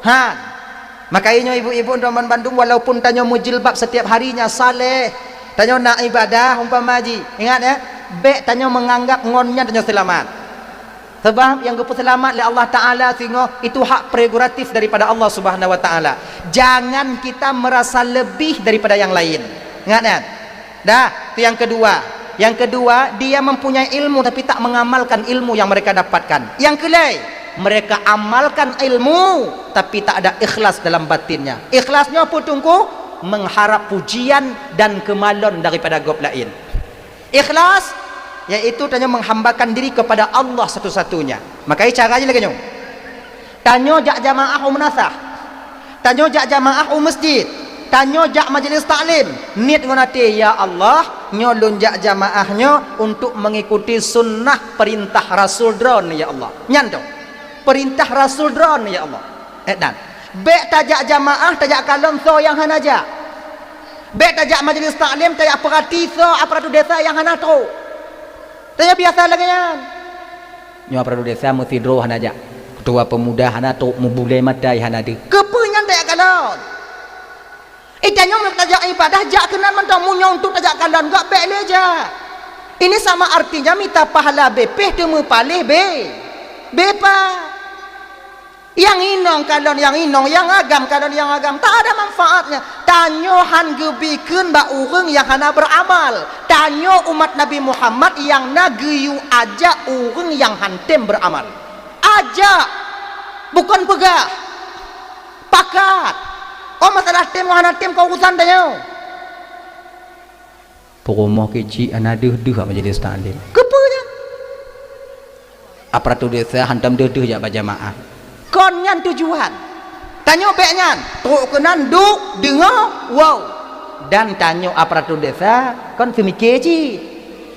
Ha, makanya ibu-ibu Roman Bandung walaupun tanya mujilbab setiap harinya saleh, tanya nak ibadah umpama haji, ingat ya, be tanya menganggap ngonnya tanya selamat. Sebab yang gupu selamat oleh Allah Ta'ala, sehingga itu hak prerogatif daripada Allah Subhanahu Wa Ta'ala. Jangan kita merasa lebih daripada yang lain. Ingat kan? Dah, itu yang kedua. Yang kedua, dia mempunyai ilmu tapi tak mengamalkan ilmu yang mereka dapatkan. Yang kelai, mereka amalkan ilmu tapi tak ada ikhlas dalam batinnya. Ikhlasnya apa tunggu? Mengharap pujian dan kemaluan daripada gob lain. Ikhlas yaitu tanya menghambakan diri kepada Allah satu-satunya. Makanya caranya lagi nyong. Tanyo jak jamaah munasah. Tanyo jak jamaah masjid. Tanyo jak majlis taklim. Niat ngonati ya Allah, nyolun jak jamaahnya untuk mengikuti sunnah perintah Rasul dron ya Allah. Nyanto. Perintah Rasul dron ya Allah. Dan bek tajak jamaah tajak kalon so yang hanaja. Bek tajak majlis taklim tajak perhati so aparatur desa yang hana tu. Tanya biasa lagi kan. Nyo perlu desa mesti droh aja. Ketua pemuda hana tu mubulai madai hana de. Kepenyan tak kalon. Itanya nak tajak ibadah jak kenan mentang munyo untuk tajak kalon gak bek leja. Ini sama artinya minta pahala BP temu palih B. Bepa. Yang inong kalon yang inong, yang agam kalon yang agam, tak ada manfaatnya. Tanyo han gebikeun ba urang yang hana beramal. Tanyo umat Nabi Muhammad yang nageyu aja urang yang hantem beramal. Aja, bukan pegah. Pakat. Oh masalah tem hana tem kau urusan tanyo. Promo kecil ana deuh-deuh majelis taklim. Kepenya. Aparatur desa hantam deuh-deuh ya berjamaah. Konyan tujuan tanyo beknyan truk kenan duk dengar wow dan tanyo aparatur desa kon semikir ji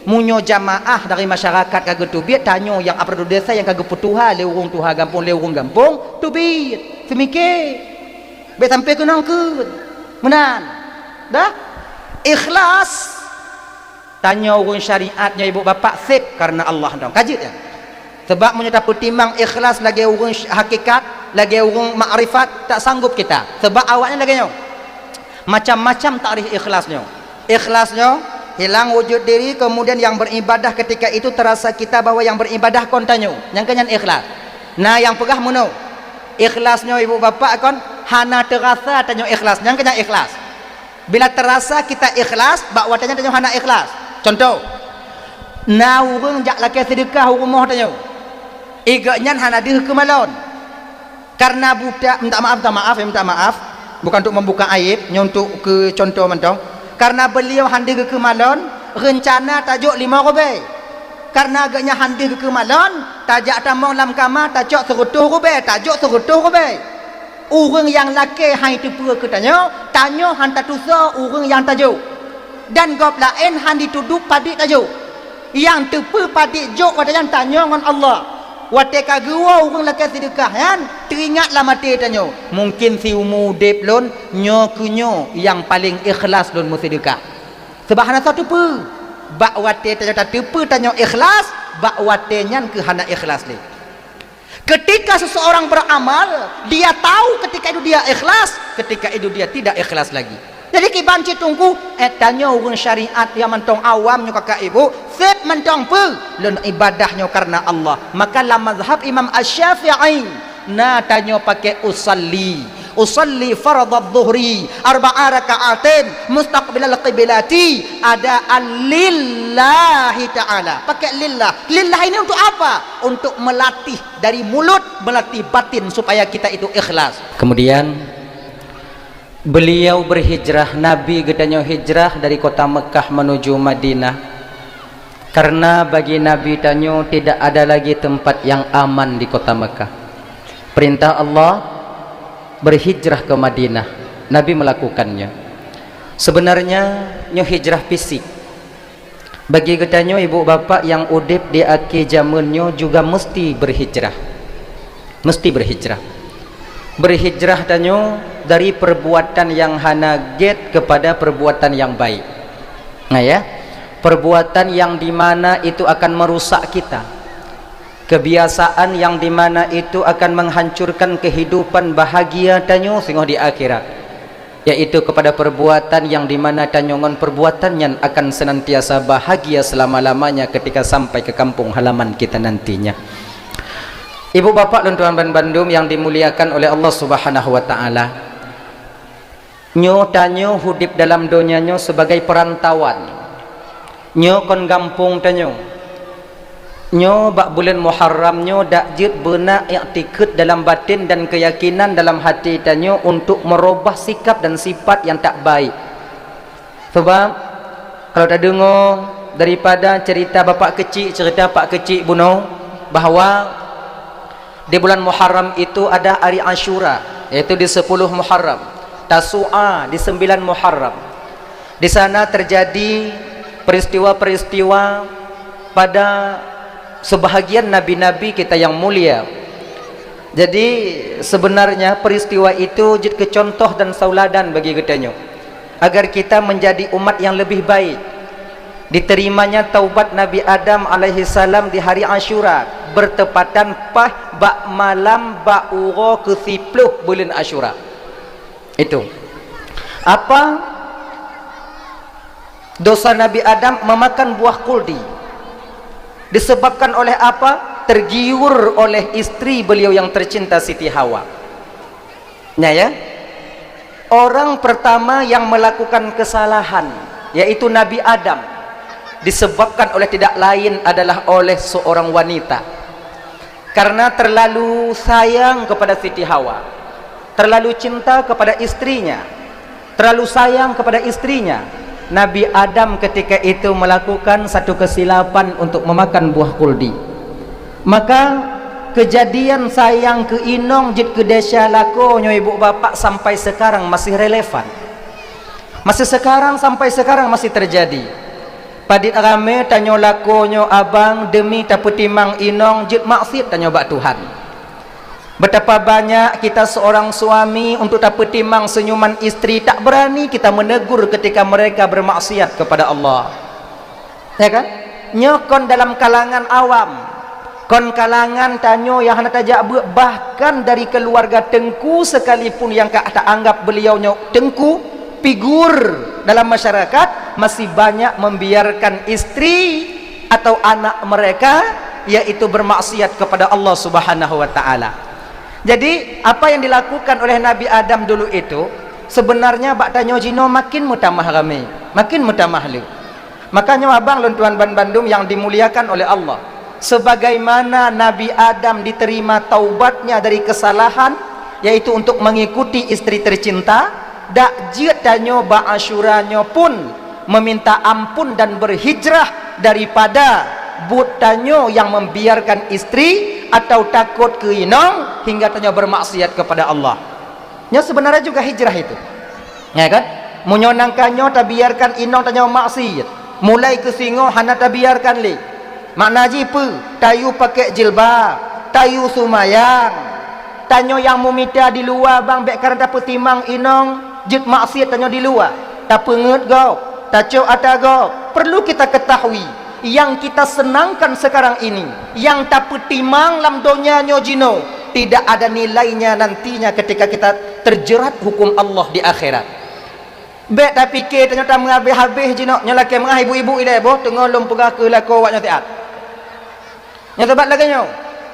munyo jamaah dari masyarakat kagak tubit tanyo yang aparatur desa yang kagak putuha le urung tuha gampung le urung gampung tubit semikir be sampai kenang ke menan dah ikhlas tanyo urung syariatnya ibu bapak sip karena Allah dong kajit ya. Sebab menyata pertimbang ikhlas lagi urung hakikat, lagi urung makrifat tak sanggup kita. Sebab awaknya lagi nyong. Macam-macam takrif ikhlasnya. Ikhlasnya hilang wujud diri, kemudian yang beribadah ketika itu terasa kita bahwa yang beribadah kon tanyo. Yang kenyan ikhlas. Nah, yang pegah muno. Ikhlasnya ibu bapak kon hana terasa tanyo ikhlas. Yang kenyan ikhlas. Bila terasa kita ikhlas, bak watanya tanyo hana ikhlas. Contoh. Na urang jak laki sedekah rumah tanyo. Igaknya hana dih kemalon karena budak minta maaf bukan untuk membuka aib nyontok ke contoh mentong karena beliau handi ke kemalon rencana tajuk 5 rubai karena agaknya handi ke kemalon tajak tamong lam kamar tajuk 100 rubai tajuk 100 rubai urang yang laki hai tepu ke tanyo hantar tusa urang yang tajuk dan gop lain handi tudup padik tajuk yang tepu padik jok pada yang tanyo ngan Allah. Wate kagua urang laki sedekah kan teringatlah mati tanyo mungkin si umudip lon nyo kunyo yang paling ikhlas lon sedekah sebab hana satu pe bak wate tanyo tepe tanyo ikhlas bak wate nyan ke hana ikhlas le ketika seseorang beramal dia tahu ketika itu dia ikhlas ketika itu dia tidak ikhlas lagi. Jadi kibanci tunggu tanyo urang syariat yang mentong awam nyo kakak ibu sep mentong pe lon ibadahnya karena Allah. Maka la mazhab Imam Asy-Syafi'i na tanyo pakai usalli fardhu adh-dhuhri 4 raka'atin mustaqbilal qiblati ada lillahi ta'ala. Pakai lillah. Lillah ini untuk apa? Untuk melatih dari mulut, melatih batin supaya kita itu ikhlas. Kemudian beliau berhijrah, Nabi gedanya hijrah dari kota Mekah menuju Madinah karena bagi Nabi tanyo tidak ada lagi tempat yang aman di kota Mekah. Perintah Allah berhijrah ke Madinah, Nabi melakukannya. Sebenarnya nyo hijrah fisik bagi gedanya ibu bapak yang udip di akhir zamannya juga mesti berhijrah, berhijrah tanyo dari perbuatan yang hana get kepada perbuatan yang baik. Nah ya, perbuatan yang dimana itu akan merusak kita. kebiasaan yang dimana itu akan menghancurkan kehidupan bahagia tanyo sehingga di akhirat, yaitu kepada perbuatan yang dimana tanyongon perbuatannya akan senantiasa bahagia selama-lamanya ketika sampai ke kampung halaman kita nantinya. Ibu bapak dan tuan-tuan Bandung yang dimuliakan oleh Allah Subhanahu wa taala, nyo tanyo hidup dalam dunianyo sebagai perantauan, nyo kon gampung tanyo, nyo bak bulan Muharram nyo dak jid benak i'tikad dalam batin dan keyakinan dalam hati tanyo untuk merubah sikap dan sifat yang tak baik. Sebab kalau tak dengar daripada cerita bapak kecil, cerita pak kecil buno, bahawa di bulan Muharram itu ada hari Ashura, yaitu di 10 Muharram, Tasu'a di 9 Muharram. Di sana terjadi peristiwa-peristiwa pada sebahagian nabi-nabi kita yang mulia. Jadi sebenarnya peristiwa itu jid ke contoh dan sauladan bagi kita, agar kita menjadi umat yang lebih baik. Diterimanya taubat Nabi Adam alaihi salam di hari Ashura, bertepatan pah bak malam bak uro ke 10 bulan Ashura. Itu apa? Dosa Nabi Adam memakan buah kuldi. Disebabkan oleh apa? Tergiur oleh istri beliau yang tercinta Siti Hawa. Nah ya, orang pertama yang melakukan kesalahan yaitu Nabi Adam, disebabkan oleh tidak lain adalah oleh seorang wanita. Karena terlalu sayang kepada Siti Hawa, terlalu cinta kepada istrinya, terlalu sayang kepada istrinya, Nabi Adam ketika itu melakukan satu kesilapan untuk memakan buah kuldi. Maka kejadian sayang ke inong jid ke desa lakonyo ibu bapak sampai sekarang masih relevan. Masih sekarang sampai sekarang masih terjadi. Padit rame tanyo lakonyo abang demi taputimang inong jid maksiat tanyo bak Tuhan. Betapa banyak kita seorang suami untuk dapat timang senyuman istri tak berani kita menegur ketika mereka bermaksiat kepada Allah. Ya kan? Nyokon dalam kalangan awam, kon kalangan tanyo yang hendak tajak bahkan dari keluarga tengku sekalipun yang tak anggap beliau tengku, figur dalam masyarakat, masih banyak membiarkan istri atau anak mereka yaitu bermaksiat kepada Allah Subhanahu wa taala. Jadi apa yang dilakukan oleh Nabi Adam dulu itu sebenarnya bak tanyo jino makin mutamah rame, makin mutamah lu. Makanya abang luntuan Bandung yang dimuliakan oleh Allah, sebagaimana Nabi Adam diterima taubatnya dari kesalahan yaitu untuk mengikuti istri tercinta, dak jid tanyo ba Asyuranyo pun meminta ampun dan berhijrah daripada butanyo yang membiarkan istri atau takut ke inong hingga tanyo bermaksiat kepada Allah. Nya sebenarnya juga hijrah itu, ya kan? Menyonangkannya tak biarkan inong tanyo maksiat, mulai ke singo hana tak biarkan li. Makna jipu tayu pakai jilbab, tayu sumayang, tanyo yang memita di luar bang bek karena dapat timang inong jid maksiat tanyo di luar, tak pengut go, tak cok ata go. Perlu kita ketahui yang kita senangkan sekarang ini, yang tak petimang lam donya nyojino, tidak ada nilainya nantinya ketika kita terjerat hukum Allah di akhirat. Bek tak fikir ternyata menghabis-habis jino nyalake mengah ibu-ibu ile boh tengah lom pegah ke lako wak nyotiat. Nyotobat lagi nyo.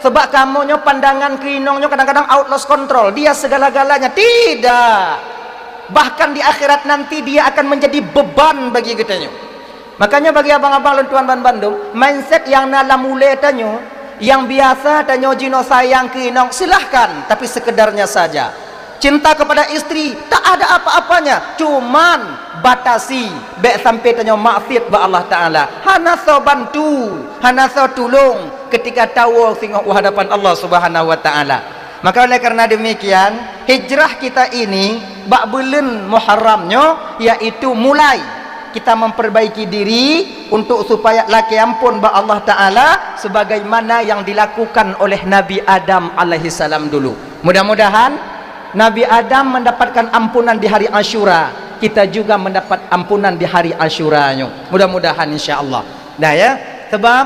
Sebab kamu nyo pandangan kinong nyo kadang-kadang out lost control. Dia segala-galanya. Tidak. Bahkan di akhirat nanti dia akan menjadi beban bagi kita nyo. Makanya bagi abang-abang lentuan Bandung, mindset yang nala mule tanyo, yang biasa tanyo jino sayang ke inong, silahkan, tapi sekedarnya saja. Cinta kepada istri tak ada apa-apanya, cuman batasi baik sampai tanyo maksiat ba Allah Taala. Hana so bantu, hana so tulung ketika tahu singok hadapan Allah Subhanahu wa taala. Maka oleh karena demikian, hijrah kita ini bak bulan Muharramnya yaitu mulai kita memperbaiki diri untuk supaya laki ampun ba Allah Ta'ala sebagaimana yang dilakukan oleh Nabi Adam alaihi salam dulu. Mudah-mudahan Nabi Adam mendapatkan ampunan di hari Ashura, kita juga mendapat ampunan di hari Ashuranya. Mudah-mudahan insya Allah. Nah ya, sebab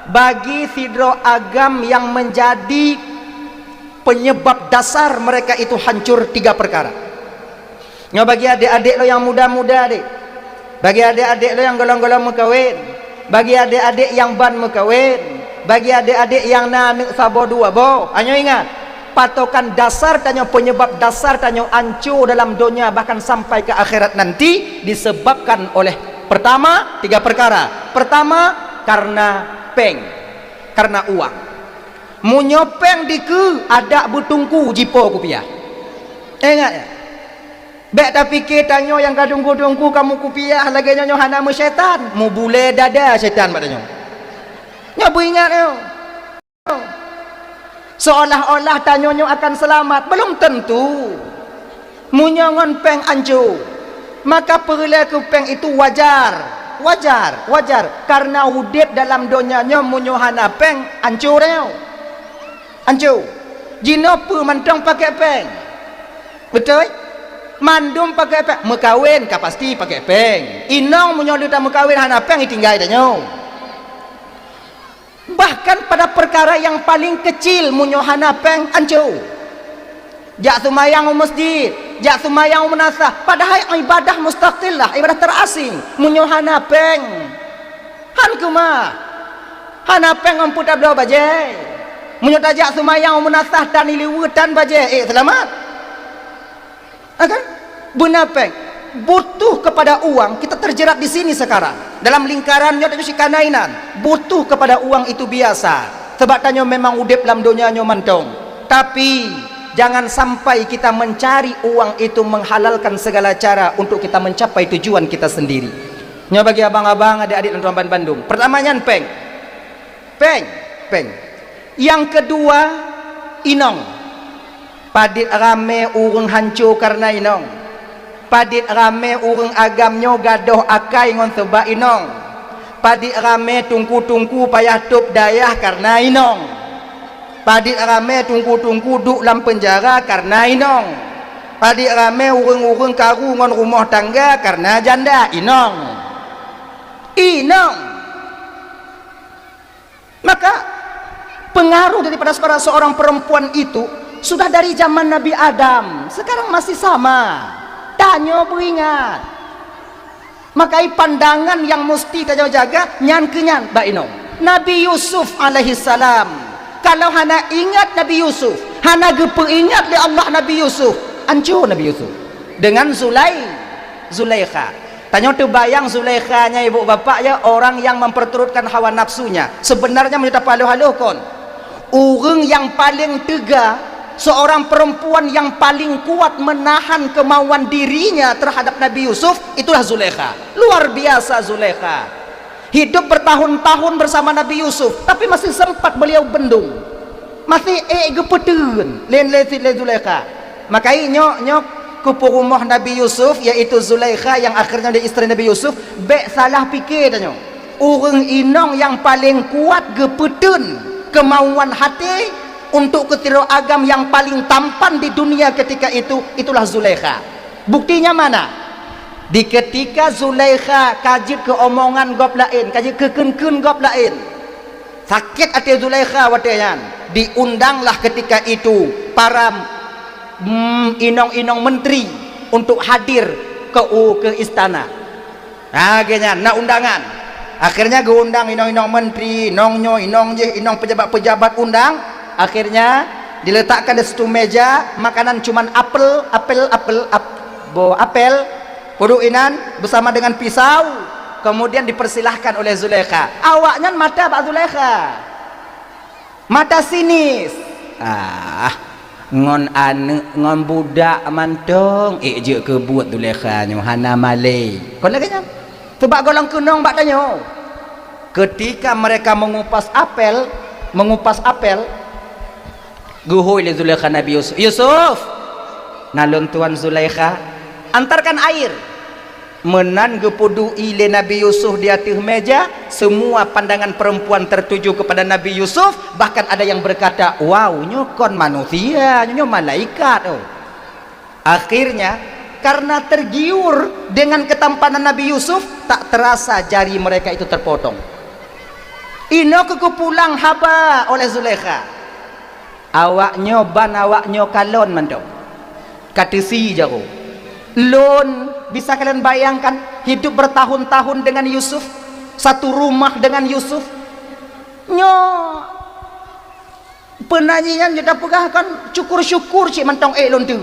bagi sidro agam yang menjadi penyebab dasar mereka itu hancur 3 perkara. Bagi adik-adik lo yang muda-muda adik, bagi adik-adik lo yang golong-golong mekawin, bagi adik-adik yang ban mekawin, bagi adik-adik yang nak sabo 2 bo, hanya ingat patokan dasar tanya penyebab dasar tanya hancur dalam dunia bahkan sampai ke akhirat nanti disebabkan oleh pertama 3 perkara. Pertama karena peng, karena uang. Munyopeng diku ada butungku jipo kupiah. Ingat ya. Bek tak fikir tanya yang kadung-kadungku kamu kupiah lagi nyonya hana syaitan. Mu bule dada syaitan padanya. Nyobu ingat yo. Seolah-olah tanyonyo akan selamat, belum tentu. Munyongon peng anju, maka perilaku peng itu wajar karena hudip dalam donyanya munyohana peng ancu reo ancu jino pu mantong pakai peng, betul? Mandum pakai peng, mekawin ka pasti pakai peng. Inong munyolita mekawin hana peng itinggai danyo. Bahkan pada perkara yang paling kecil munyohana peng ancu. Jak sumayang masjid, jak sumayang menasah, padahal ibadah mustaqillah, ibadah terasing. Munyohana peng. Han kumah. Hana peng amputa blau baje. Munyota jak sumayang menasah tan iliwutan baje. Selamat. Akan benar peng. Butuh kepada uang, kita terjerat di sini sekarang. Dalam lingkarannya dan kanainan, butuh kepada uang itu biasa. Sebab tanya memang udip dalam dunia nyo mantong. Tapi jangan sampai kita mencari uang itu menghalalkan segala cara untuk kita mencapai tujuan kita sendiri. Nyo bagi abang-abang, adik-adik dan tuan Bandung. Pertamanya peng. Yang kedua inong. Padit rame urung hancur karena inong. Padit rame urung agamnyo gadoh akai ngon sebab inong. Padit rame tungku-tungku payah tup dayah karena inong. Padit rame tungku-tungku duk dalam penjara karena inong. Padit rame urung-urung karu ngon rumah tangga karena janda inong. Maka pengaruh daripada seorang perempuan itu sudah dari zaman Nabi Adam, sekarang masih sama. Tanyo beringat. Makai pandangan yang mesti kita jaga nyan kenyan ba ino. Nabi Yusuf alaihi salam. Kalau hana ingat Nabi Yusuf, hana gepe ingat le Allah Nabi Yusuf, hancur Nabi Yusuf. Dengan Zulaikha. Tanya terbayang Zulaikhanya ibu bapak ya, orang yang memperturutkan hawa nafsunya. Sebenarnya menjadi halu-halu kon. Orang yang paling tega, seorang perempuan yang paling kuat menahan kemauan dirinya terhadap Nabi Yusuf, itulah Zulaikha. Luar biasa Zulaikha. Hidup bertahun-tahun bersama Nabi Yusuf, tapi masih sempat beliau bendung. Masih gepetun len Zulaikha. Makai nyok kupu rumah Nabi Yusuf, yaitu Zulaikha yang akhirnya dia isteri Nabi Yusuf. Bek salah fikir tanya. Orang inong yang paling kuat gepetun kemauan hati untuk ketiru agam yang paling tampan di dunia ketika itu, itulah Zulaikha. Buktinya mana? Di ketika Zulaikha kajit ke omongan gop lain, kajit ke kun gop lain, sakit hati Zulaikha watayan. Diundanglah ketika itu para inong-inong menteri untuk hadir ke istana. Akhirnya nak undangan. Akhirnya diundang inong-inong menteri, inong pejabat-pejabat undang. Akhirnya diletakkan di situ meja, makanan cuman apel puduinan bersama dengan pisau. Kemudian dipersilahkan oleh Zulaikha. Awaknya mata Pak Zulaikha, mata sinis. Ngon budak mantong je ke buat Zulaikha nyo hana malay. Kau lagi nya sebab golong kunong bak tanyo. Ketika mereka mengupas apel guhoy le Zulaikha Nabi Yusuf nalon tuan Zulaikha, antarkan air. Menan gepudu ile Nabi Yusuf di atas meja. Semua pandangan perempuan tertuju kepada Nabi Yusuf. Bahkan ada yang berkata, wow, nyokon manusia, nyo malaikat. Akhirnya karena tergiur dengan ketampanan Nabi Yusuf, tak terasa jari mereka itu terpotong. ino ke pulang haba oleh Zulaikha. Awaknya ban awaknya kalon mantap. Kata si jauh. Lon, bisa kalian bayangkan hidup bertahun-tahun dengan Yusuf, satu rumah dengan Yusuf. Nyo penanyian kita pegahkan syukur-syukur cik mantong lon tu.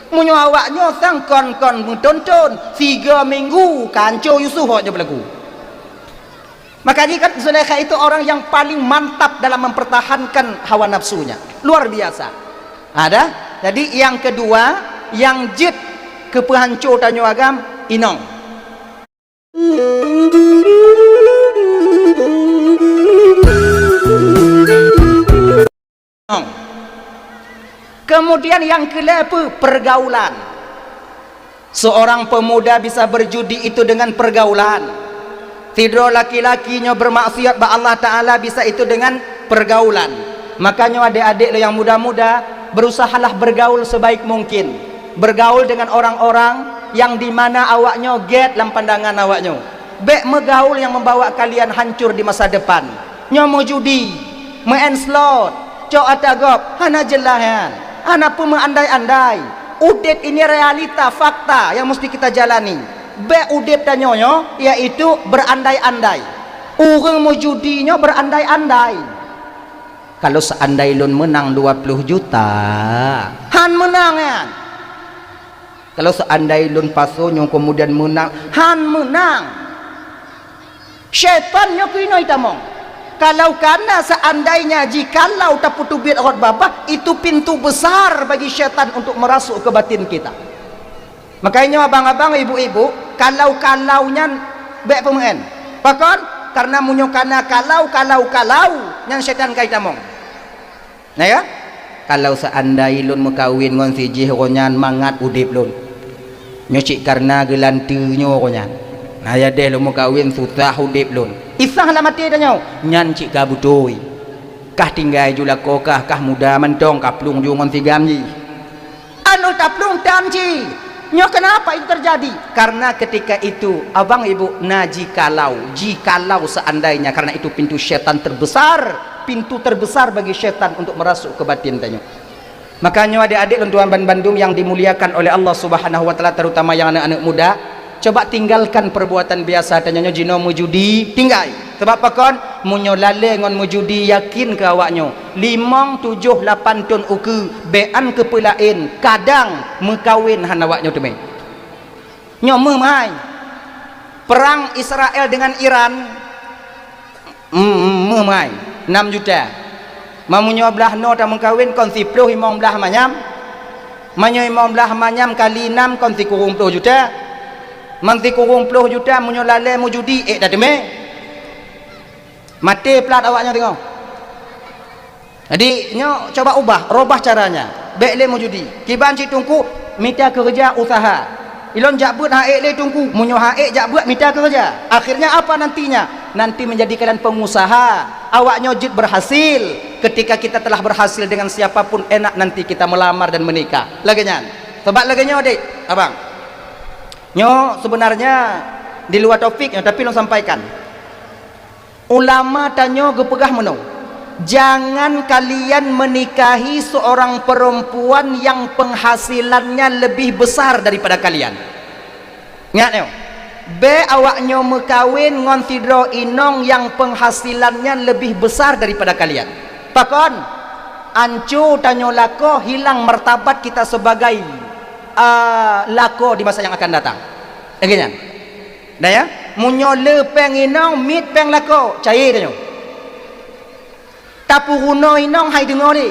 Munyo awaknya sang kon-kon mentonton 3 minggu kanco Yusuf aja berlaku. Makanya kan Zulaikha itu orang yang paling mantap dalam mempertahankan hawa nafsunya. Luar biasa. Ada. Jadi yang kedua, yang jid ke pehancur tanyo agam inong. Kemudian yang kelima, pergaulan. Seorang pemuda bisa berjudi itu dengan pergaulan. Tidur laki-lakinya bermaksiat ba Allah Ta'ala bisa itu dengan pergaulan. Makanya adik-adik yang muda-muda, berusahalah bergaul sebaik mungkin. Bergaul dengan orang-orang yang dimana awaknya get dalam pandangan awaknya. Bek megaul yang membawa kalian hancur di masa depan. Nyomo judi, main slot, cok atagop, hana jelahan, hana pun mengandai-andai. Udit ini realita, fakta yang mesti kita jalani. Be udip tanyonyo yaitu berandai-andai. Orang mau judinya berandai-andai. Kalau seandai lun menang 20 juta, han menang kan? Kalau seandai lun pasonyo kemudian menang, han menang. Syaitannya kino itamong. Kalau karena seandainya jikalau tak putu bit awat bapa, itu pintu besar bagi syaitan untuk merasuk ke batin kita. Makanya abang-abang, ibu-ibu, kalau-kalaunya baik pemain. Pakon karena munyo kana kalau yang syaitan kait among. Nah ya, kalau seandai lun mekawin ngon siji ronyan mangat udip lun. Nyocik karena gelantunyo ronyan. Nah ya deh lun mekawin susah udip lun. Isah lah mati danyo. Nyan cik kabutoi. Kah tinggai julako kah muda mentong kaplung jungon sigamji. Anu taplung tamji. Nyo kenapa itu terjadi? Karena ketika itu abang ibu jikalau seandainya, karena itu pintu syaitan terbesar, pintu terbesar bagi syaitan untuk merasuk ke batin tanyo. Makanya adik-adik tuan Bandung yang dimuliakan oleh Allah Subhanahu wa taala, terutama yang anak-anak muda, coba tinggalkan perbuatan biasa tanyo jino mujudi, tinggal. Sebab apa kon? Munyo lale ngon mujudi, yakin ke awaknyo 5, 7, 8 ton uku bean kepelain kadang mekawin han awaknyo tu me. Nyo memai perang Israel dengan Iran memai 6 juta. Mamunyo belah no ta mengkawin kon 10 imong belah manyam. Manyo imong belah manyam kali 6 kon 30 juta. Manti kurung 10 juta munyo lale mujudi dah deme. Mati plat awaknya tengok. Jadi nyo coba robah caranya. Bek le mujudi. Kiban cik tungku minta kerja usaha. Ilon jak buat haek le tungku. Munyo haek jak buat minta kerja. Akhirnya apa nantinya? Nanti menjadi kalian pengusaha. Awaknya jid berhasil. Ketika kita telah berhasil dengan siapapun, enak nanti kita melamar dan menikah. Laginya. Sebab laginya adik, abang. Nyo sebenarnya di luar topiknya, tapi lo sampaikan. Ulama tanyo gepegah menung. Jangan kalian menikahi seorang perempuan yang penghasilannya lebih besar daripada kalian. Ingat nyo. Be awaknyo mekawin ngon tidro inong yang penghasilannya lebih besar daripada kalian. Pakon ancu tanyo lako hilang martabat kita sebagai lako di masa yang akan datang. Dengarnya. Dah ya? Munyo le peng inong mit peng lako cair tanyo. Tapu runo inong hai dengar ni.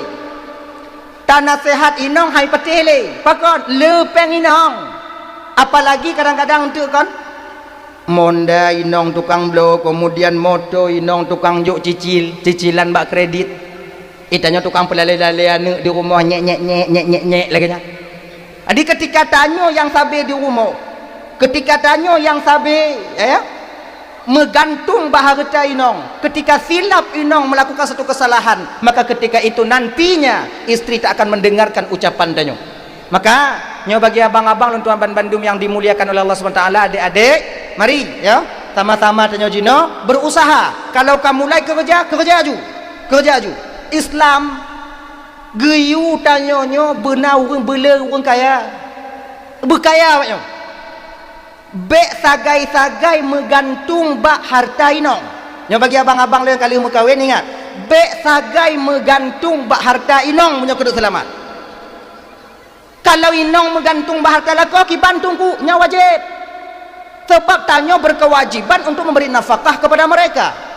Tanah sehat inong hai petele. Pakon le peng inong. Apalagi kadang-kadang untuk kan monda inong tukang blow, kemudian moto inong tukang juk cicilan bak kredit. Itanya tukang pelalai-lalai anu di rumah nyek lagi nya. Jadi ketika tanyo yang sabe di rumah, ketika tanyo yang sabe menggantung baharta inong, ketika silap inong melakukan satu kesalahan, maka ketika itu nantinya istri tak akan mendengarkan ucapan tanyo. Maka nyo bagi abang-abang luntuan Bandung yang dimuliakan oleh Allah SWT, adik-adik, mari ya sama-sama tanyo jino berusaha. Kalau kamu mulai kerja aju. Islam geyu tanyonyo benar urang bela urang kaya. Berkaya maknyo. Bek sagai-sagai megantung bak harta inong. Nyo bagi abang-abang lain kali mau kahwin ingat. Bek sagai megantung bak harta inong punya keduk selamat. Kalau inong megantung bak harta lako kibantungku nya wajib. Sebab tanyo berkewajiban untuk memberi nafkah kepada mereka.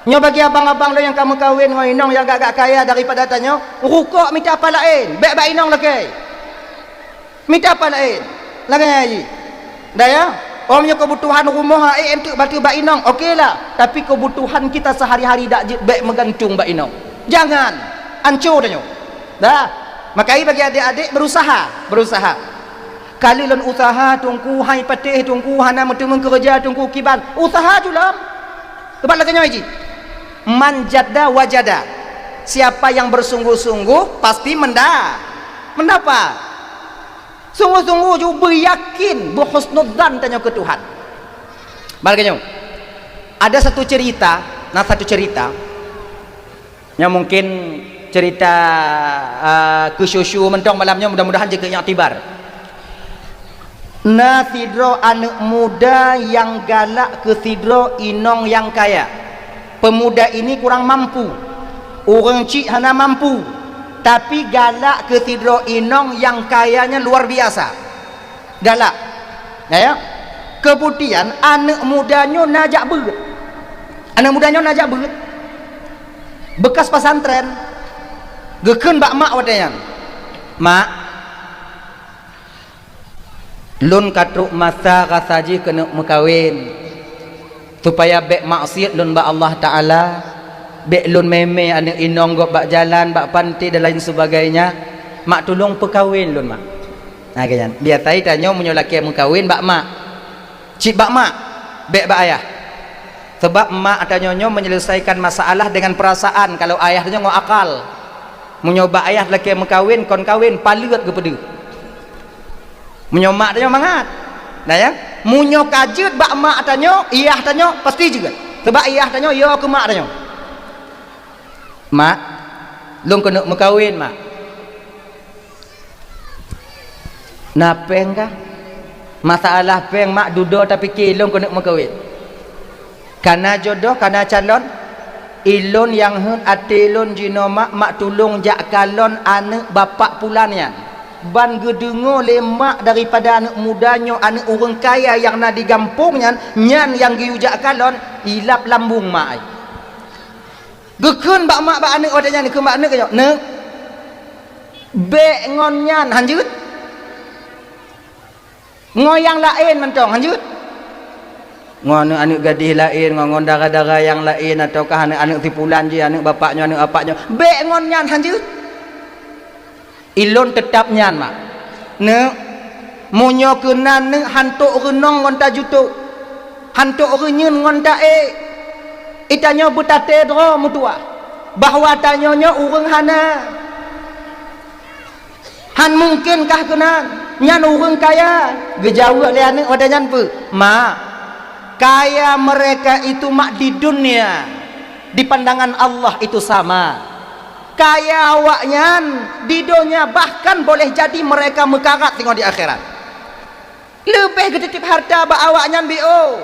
Nyo bagi abang-abang lo yang kamu kahwin dengan inong yang agak kaya daripada tanyo, rukuk minta apa lain, baik inong lagi. Minta apa lain? Lagi haji. Dah ya? Omnya kebutuhan rumah untuk batu bak inong, okeylah. Tapi kebutuhan kita sehari-hari dak baik menggantung bak inong. Jangan hancur tanyo. Dah. Makai bagi adik-adik berusaha. Kali lon usaha tungku hai patih tungku hana metu kerja tungku kiban. Usaha julam. Kebat lagi haji. Manjada wajada. Siapa yang bersungguh-sungguh pasti mendapat. Sungguh-sungguh juga yakin berhusnudzan tanya ke Tuhan. Balkanyo. Ada satu cerita yang mungkin cerita kesyusyu mentong malamnya mudah-mudahan jika iktibar. Sidro anak muda yang galak ke sidro inong yang kaya. Pemuda ini kurang mampu, orang cik hana mampu, tapi galak ke sidro inong yang kayanya luar biasa, galak. Ya, kemudian anak mudanya najak beut, bekas pesantren, geken bak mak wadayan, mak, lun katruk masa kasaji kena mekawin. Supaya bek maksiat lun ba Allah Ta'ala, bek lun meme anak inong gok bak jalan bak panti dan lain sebagainya, mak tolong perkahwin lun mak. Nah kan biasa tanya munyo laki mengkawin bak mak, cik bak mak, bek bak ayah. Sebab mak atau nyonyo menyelesaikan masalah dengan perasaan. Kalau ayah tanya ngok akal, munyo bak ayah laki mengkawin kon kawin palut ke pedu, munyo mak tanya mangat. Nah ya, munyo kajut bak mak tanyo, iyah tanyo pasti juga. Sebab iyah tanyo yo ke mak tanyo. Mak, lung kena mekawin mak. Napeng kah? Masalah peng mak duduk tapi kilung kena mekawin. Karena jodoh, karena calon ilun yang hun ati ilun jino mak tulung jak kalon anak bapak pulannya. Ban gedengo lemak daripada anak mudanya, anak orang kaya yang nak digampungnya, nyan yang giujak kalon ilap lambung mak. Gekun bak mak bak anak odanya ni ke mak anak kaya ne bek ngon nyan hanjut ngoyang lain mentong hanjut ngon anak gadis lain ngon darah-darah yang lain ataukah anak tipulan je anak bapaknya anak apaknya bek ngon nyan hanjut. Ilon tetap nyan mak ne munyo kenan ne hantuk renong ngon ta jutuk hantuk renyen ngon ta itanya betate dro mutua bahwa tanyonya urang hana han mungkinkah kenan nyan urang kaya gejawab le anak ada nyan pe mak kaya mereka itu mak di dunia di pandangan Allah itu sama. Kaya awaknya di dunia bahkan boleh jadi mereka mekarat tengok di akhirat. Lebih ketitip harta bak awaknya bio.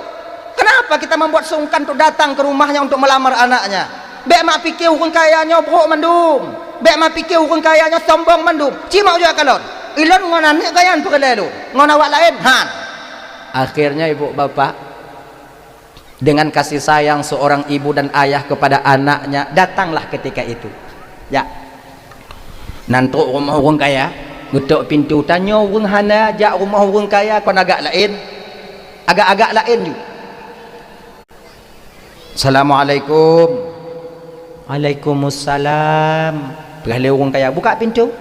Kenapa kita membuat sungkan untuk datang ke rumahnya untuk melamar anaknya? Bek mak fikir orang kayanya brok mendum. Bek mak fikir orang kayanya sombong mendum. Cima juga kalon. Ilon ngonan ni kayan perlalu. Ngon awak lain han. Akhirnya ibu bapak dengan kasih sayang seorang ibu dan ayah kepada anaknya datanglah ketika itu. Ya, nanti rumah orang kaya, getok pintu tanya orang hana, jak rumah orang kaya kon agak lain juga. Assalamualaikum. Waalaikumsalam. Pergi orang kaya buka pintu.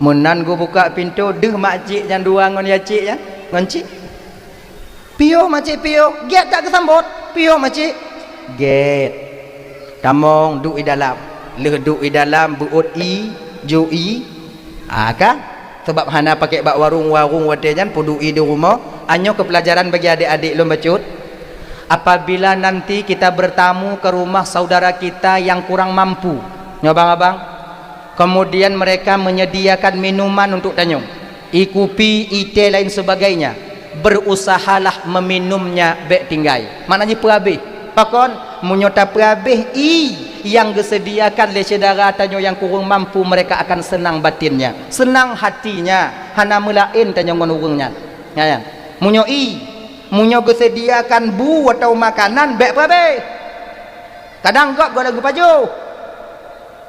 Menan go buka pintu, deh makcik yang dua ngon ya cik ya, ngon cik. Pio makcik pio, get tak kesambut. Pio makcik, get. Tamong duk di dalam. Duduk di dalam buut jui kan sebab hana pakai bak warung wadenya pudu di rumah anyo ke pelajaran bagi adik-adik lo bacut apabila nanti kita bertamu ke rumah saudara kita yang kurang mampu, abang-abang, kemudian mereka menyediakan minuman untuk tanyung, ikupi, ite lain sebagainya, berusahalah meminumnya bek tinggai. Maknanya perhabis. Pakon menyota perhabis yang disediakan oleh saudara tanyo yang kurang mampu, mereka akan senang batinnya, senang hatinya. Hana melain tanyo ngon urungnya. Ya. Munyo disediakan bu atau makanan bek perhabis. Kadang gak gua lagu paju.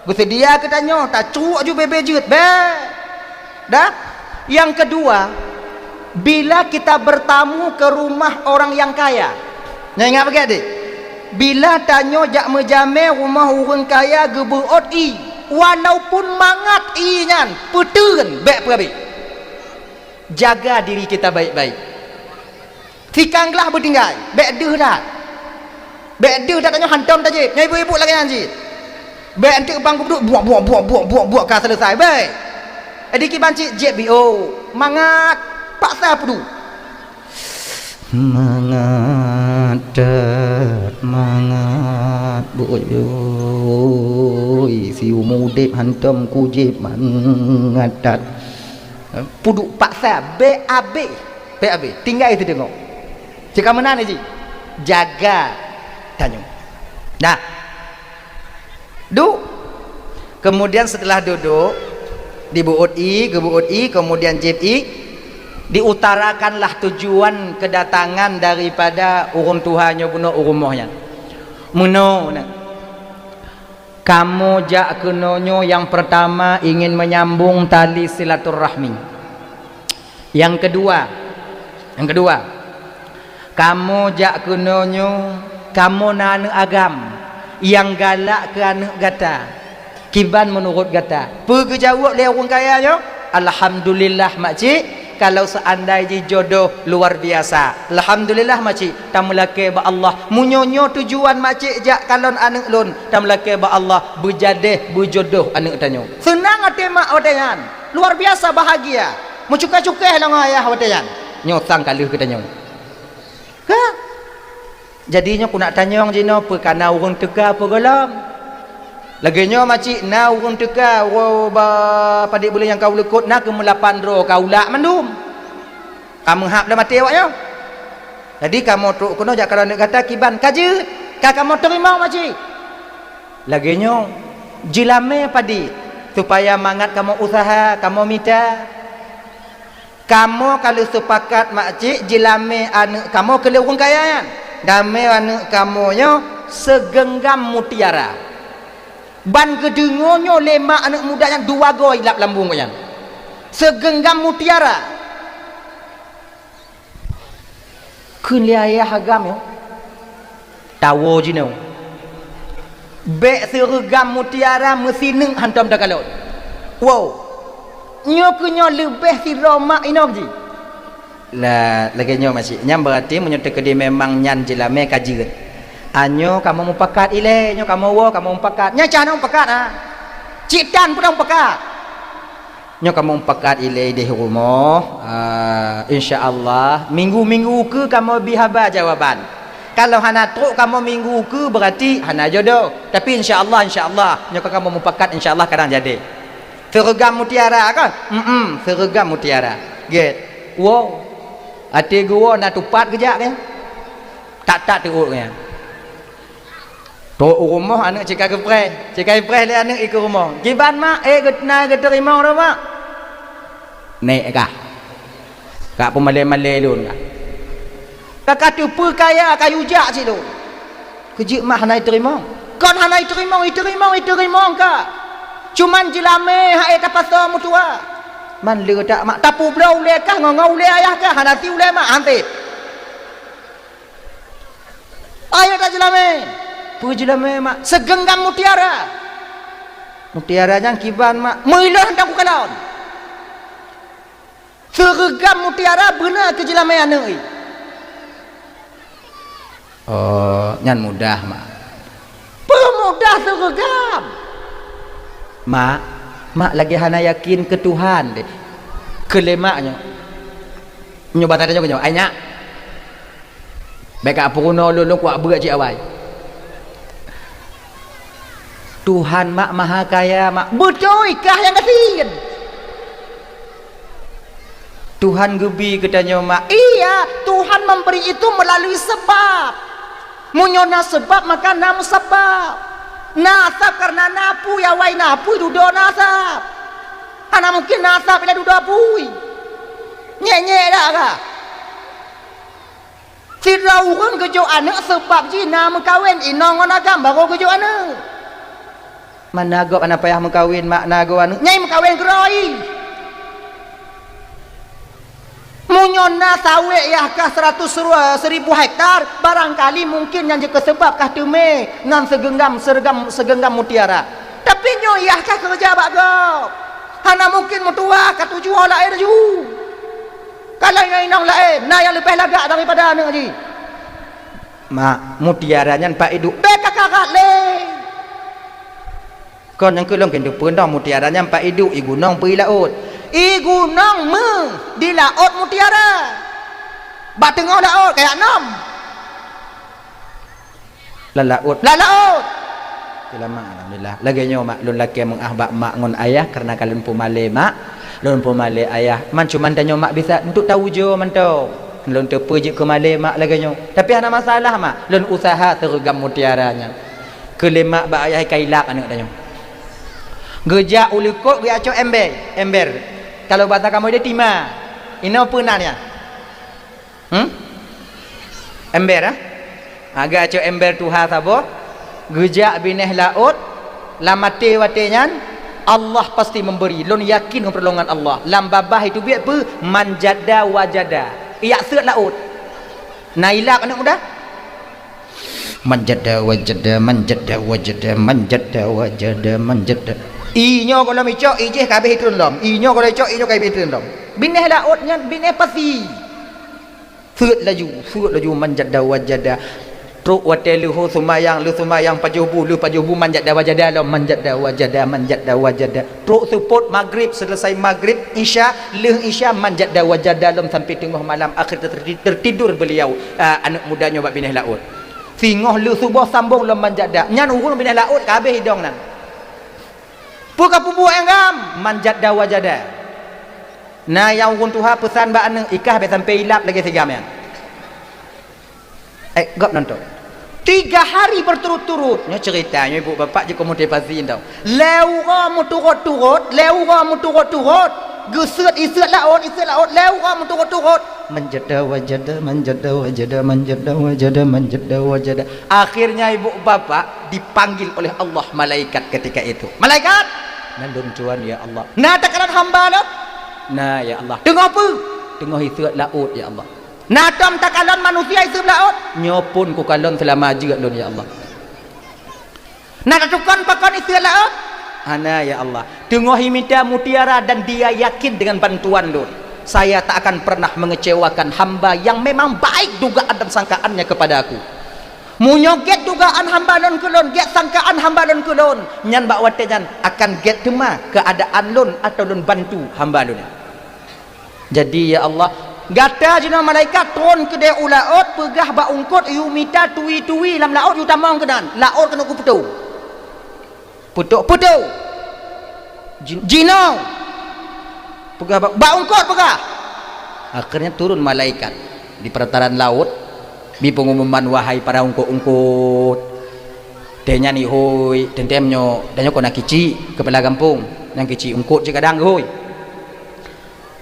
Disedia ke tanyo tak cuak ju bebejut bek. Dah. Yang kedua, bila kita bertamu ke rumah orang yang kaya. Nah, ingat pakai adik? Bila tanyo jak menjamai rumah orang kaya gebuot walaupun mangat nyan petun baik perhabis. Jaga diri kita baik-baik. Tikanglah bertinggal baik deh dah. Baik deh dah tanyo hantam tajib. Nyai ibu-ibu lagi anjir. Baik antik bangku duduk buak kah selesai baik. Adik banci JBO mangat paksa pedu. Mangat boy si umudip hantam kujib mangatat puduk paksa BAB tinggal itu tengok cakap mana ni ji jaga tanya. Nah kemudian setelah duduk di buut kemudian jib diutarakanlah tujuan kedatangan daripada urun Tuhannya guna urumahnya. Muno kamu jak kenonyo yang pertama ingin menyambung tali silaturahmi. Yang kedua kamu jak kenonyo kamu nanu agam yang galak ke anak gata kiban menurut gata pergi jawab le orang kaya nyo alhamdulillah makcik. Kalau seandainya jodoh luar biasa, alhamdulillah makcik tamlake ba Allah munyonyo tujuan makcik jak kalon anak lun tamlake ba Allah berjadeh berjodoh anak tanyo senang hati mak wadayan luar biasa bahagia mucukai-cukai lang ayah wadayan nyotang kaluh ke tanyo ka jadinya ku nak tanyong jino perkana urang teka apa golong lagi nyo makcik na urang teka padik boleh yang kau lekut na ke melapan ro kau lak mandum kamu hap dah mati awaknya jadi kamu truk kuno jak kalau nak kata kiban kaje kamu terima makcik lagi nyo jilame padik supaya mangat kamu usaha kamu minta kamu kalau sepakat makcik jilame anak kamu ke urang kaya kan damai anak kamu nyo segenggam mutiara ban kedengonyo lema anak muda yang dua goi lap lambung yang segenggam mutiara kun liaya hagam yo tawo jino be seragam mutiara mesti neng hantam dak kalot wow nyo kunyo lebih si roma inok ji la lagi nyo masih nyam berarti menyontek ke dia memang nyan jelame kajian anyo kamu mupakat ile nyo kamu mupakat nya cana mupakat citan pun mupakat nyo kamu mupakat ile di rumah insyaallah minggu-minggu ke kamu bihaba jawaban kalau hana truk kamu minggu ke berarti hana jodoh tapi insyaallah nyo kamu mupakat insyaallah kadang jadi seragam mutiara kan seragam mutiara get wow ati gua nak tupat kejap kan tak teruknya tok rumah anak cekak kepres le anak ikut rumah kiban mak getna terima dah mak naik kah kak pemalai-malai lun kak kata perkaya kayu jak si lu kejik mak hanai terima kon hanai terima kak cuman jilame hae tapasa mutua man le tak mak tapu blau le kah ngau le ayah kah hanati le mak hantip ayo tak jilame pujilame mak segenggam mutiara yang kiban mak meulah hendak ku kalon segenggam mutiara benar ke jilame anak oh nyan mudah mak pemudah segenggam mak lagi hana yakin ke Tuhan deh ke lemaknya nyoba tanya ke nyoba ayah baik apa guna lu kuat berat cik awal. Tuhan mak maha kaya mak. Betul kah yang kasihan? Tuhan gebi katanya mak. Iya, Tuhan memberi itu melalui sebab. Munyona sebab maka namu sebab. Nasab karena napu ya wai napu dudo nasab. Ana mungkin nasab bila dudo apui. Nyek-nyek dah kah? Si rauhan kejo anak sebab jina mengkawin inong agam baru kejo anak. Mana agak anak payah mengkawin mak nago anu nyai mengkawin keroi. Munyona sawe ya kah 100.000 hektar barangkali mungkin yang jika sebab kah tume ngan segenggam mutiara. Tapi nyoyah kah kerja bagop. Hana mungkin mutua kah tujuh olah air ju. Kalau yang inong lain, nah yang lebih lagak daripada anak ji. Mak mutiaranya pak hidup beka kakak le. Kon yang kelong kendu pendang mutiaranya pak hidup igunong pergi laut. Igunong di laut mutiara. Bak tengah laut kayak enam. Laut. Lama alhamdulillah. Lagi nyo mak lun laki mengahbak mak ngon ayah karena kalian pumale mak. Lun pumale ayah. Man cuman tanya mak bisa untuk tahu jo mantau. Lun terpuji ke male mak lagi nyo. Tapi ada masalah mak. Lun usaha tergam mutiaranya. Kelemak bak ayah kailak anak tanya. Gejak ulikot dia acok ember. Kalau bahasa kamu dia timah. Ini apa nanya? Ember ah? Agak acok ember tuha sabo. Gejak bineh laut. Lamate watenyan. Allah pasti memberi. Lon yakin pertolongan Allah. Lam babah itu biar apa? Manjada wajada. Iyak set laut. Nailak anak muda. Manjada wajada. Inyo kalau micok ijeh kabeh itu lom. Inyo kalau cok inyo kabeh itu lom. Bineh lautnya bineh pasti. Fut laju manjada wajada. Truk wateluhu sumayang pajubu manjada wajada lom manjada wajada. Truk support maghrib selesai maghrib isya manjada wajada lom sampai tengah malam akhir tertidur beliau anak mudanya buat bineh laut. Singoh lu subuh sambung lom manjada. Nyan urun bineh laut kabeh hidung nan. Puka pubu enggam manjada wajada. Nah yang urun tuha pesan ba ane ikah be sampai ilap lagi segam yang. Gap nonton. 3 hari berturut-turut. Nya ceritanya ibu bapak je motivasi tau. Leu kamu turut-turut. Geset iset laut. Leu kamu turut-turut. Manjada wajada. Akhirnya ibu bapak dipanggil oleh Allah malaikat ketika itu. Malaikat. Nandun tuan ya Allah. Nah takaran hamba lo. Nah ya Allah. Tengah apa? Tengah iset laut ya Allah. Nadam takalon manusia iset laut. Nyopun ku kalon selama juga lon ya Allah. Nak tukon pakon iset laut. Ana ya Allah. Tengah minta mutiara dan dia yakin dengan bantuan lon. Saya tak akan pernah mengecewakan hamba yang memang baik dugaan dan sangkaannya kepada aku. Munyoget dugaan hamba lon kulon, get sangkaan hamba lon kulon. Nyan bak watejan akan get tema keadaan lon atau lon bantu hamba lon. Jadi ya Allah, gata jina malaikat turun ke dia laut, pegah bak ungkut yu mita tuwi lam laut yu tamang kenan. Laut kena ku putu. Jino. Pegah bak ungkut pegah. Akhirnya turun malaikat di perataran laut. Bi pengumuman wahai para ungkut denya ni hoi tentemnyo danyo kona kici kepala kampung yang kici ungkut je kadang hoi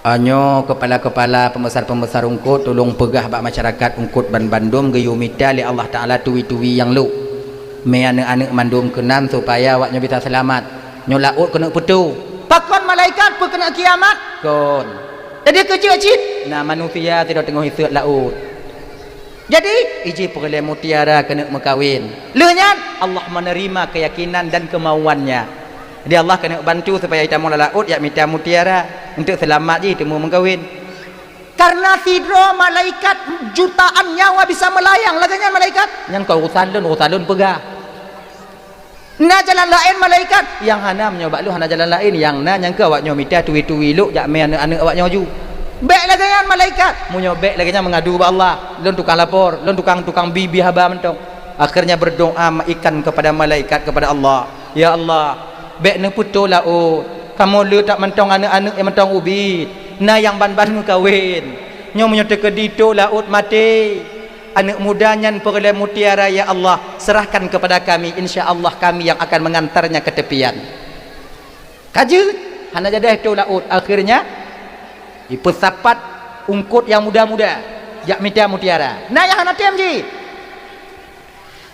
anyo kepala-kepala pembesar-pembesar ungkut tolong pegah bak masyarakat ungkut Bandung geyumita li Allah Taala tuwi-tuwi yang lu me anak-anak mandum kenan supaya waknya bisa selamat nyo laut kena putu pakon malaikat pun kena kiamat kon jadi kecil-kecil nah manusia tidak tengok hisut laut. Jadi iji perle mutiara kena mekawin. Lehnya Allah menerima keyakinan dan kemauannya. Jadi Allah kena bantu supaya kita mula laut ya minta mutiara untuk selamat je temu mengkawin. Karena sidro malaikat jutaan nyawa bisa melayang laganya malaikat. Yang kau urusan pegah. Na jalan lain malaikat yang hana menyoba lu hana jalan lain yang na yang kau awak nyo minta tuwi-tuwi lu jak me anak-anak awak nyo ju. Bek lagi yang malaikat munyo bek lagi mengadu ba Allah, lon tukang lapor, lon tukang bibi haba mentong. Akhirnya berdoa ikan kepada malaikat, kepada Allah, ya Allah, bek ne putu laut, kamu lu tak mentong anak-anak yang mentong ubit, na yang ban-ban kawin, nyo munyo tekedito laut mati, anak mudanya perle mutiara, ya Allah, serahkan kepada kami, insya-Allah kami yang akan mengantarnya ke tepian. Kajut hana jadah itu laut, akhirnya dipesapat ungkut yang muda-muda, jak mita mutiara. Nah yang hana tem ji.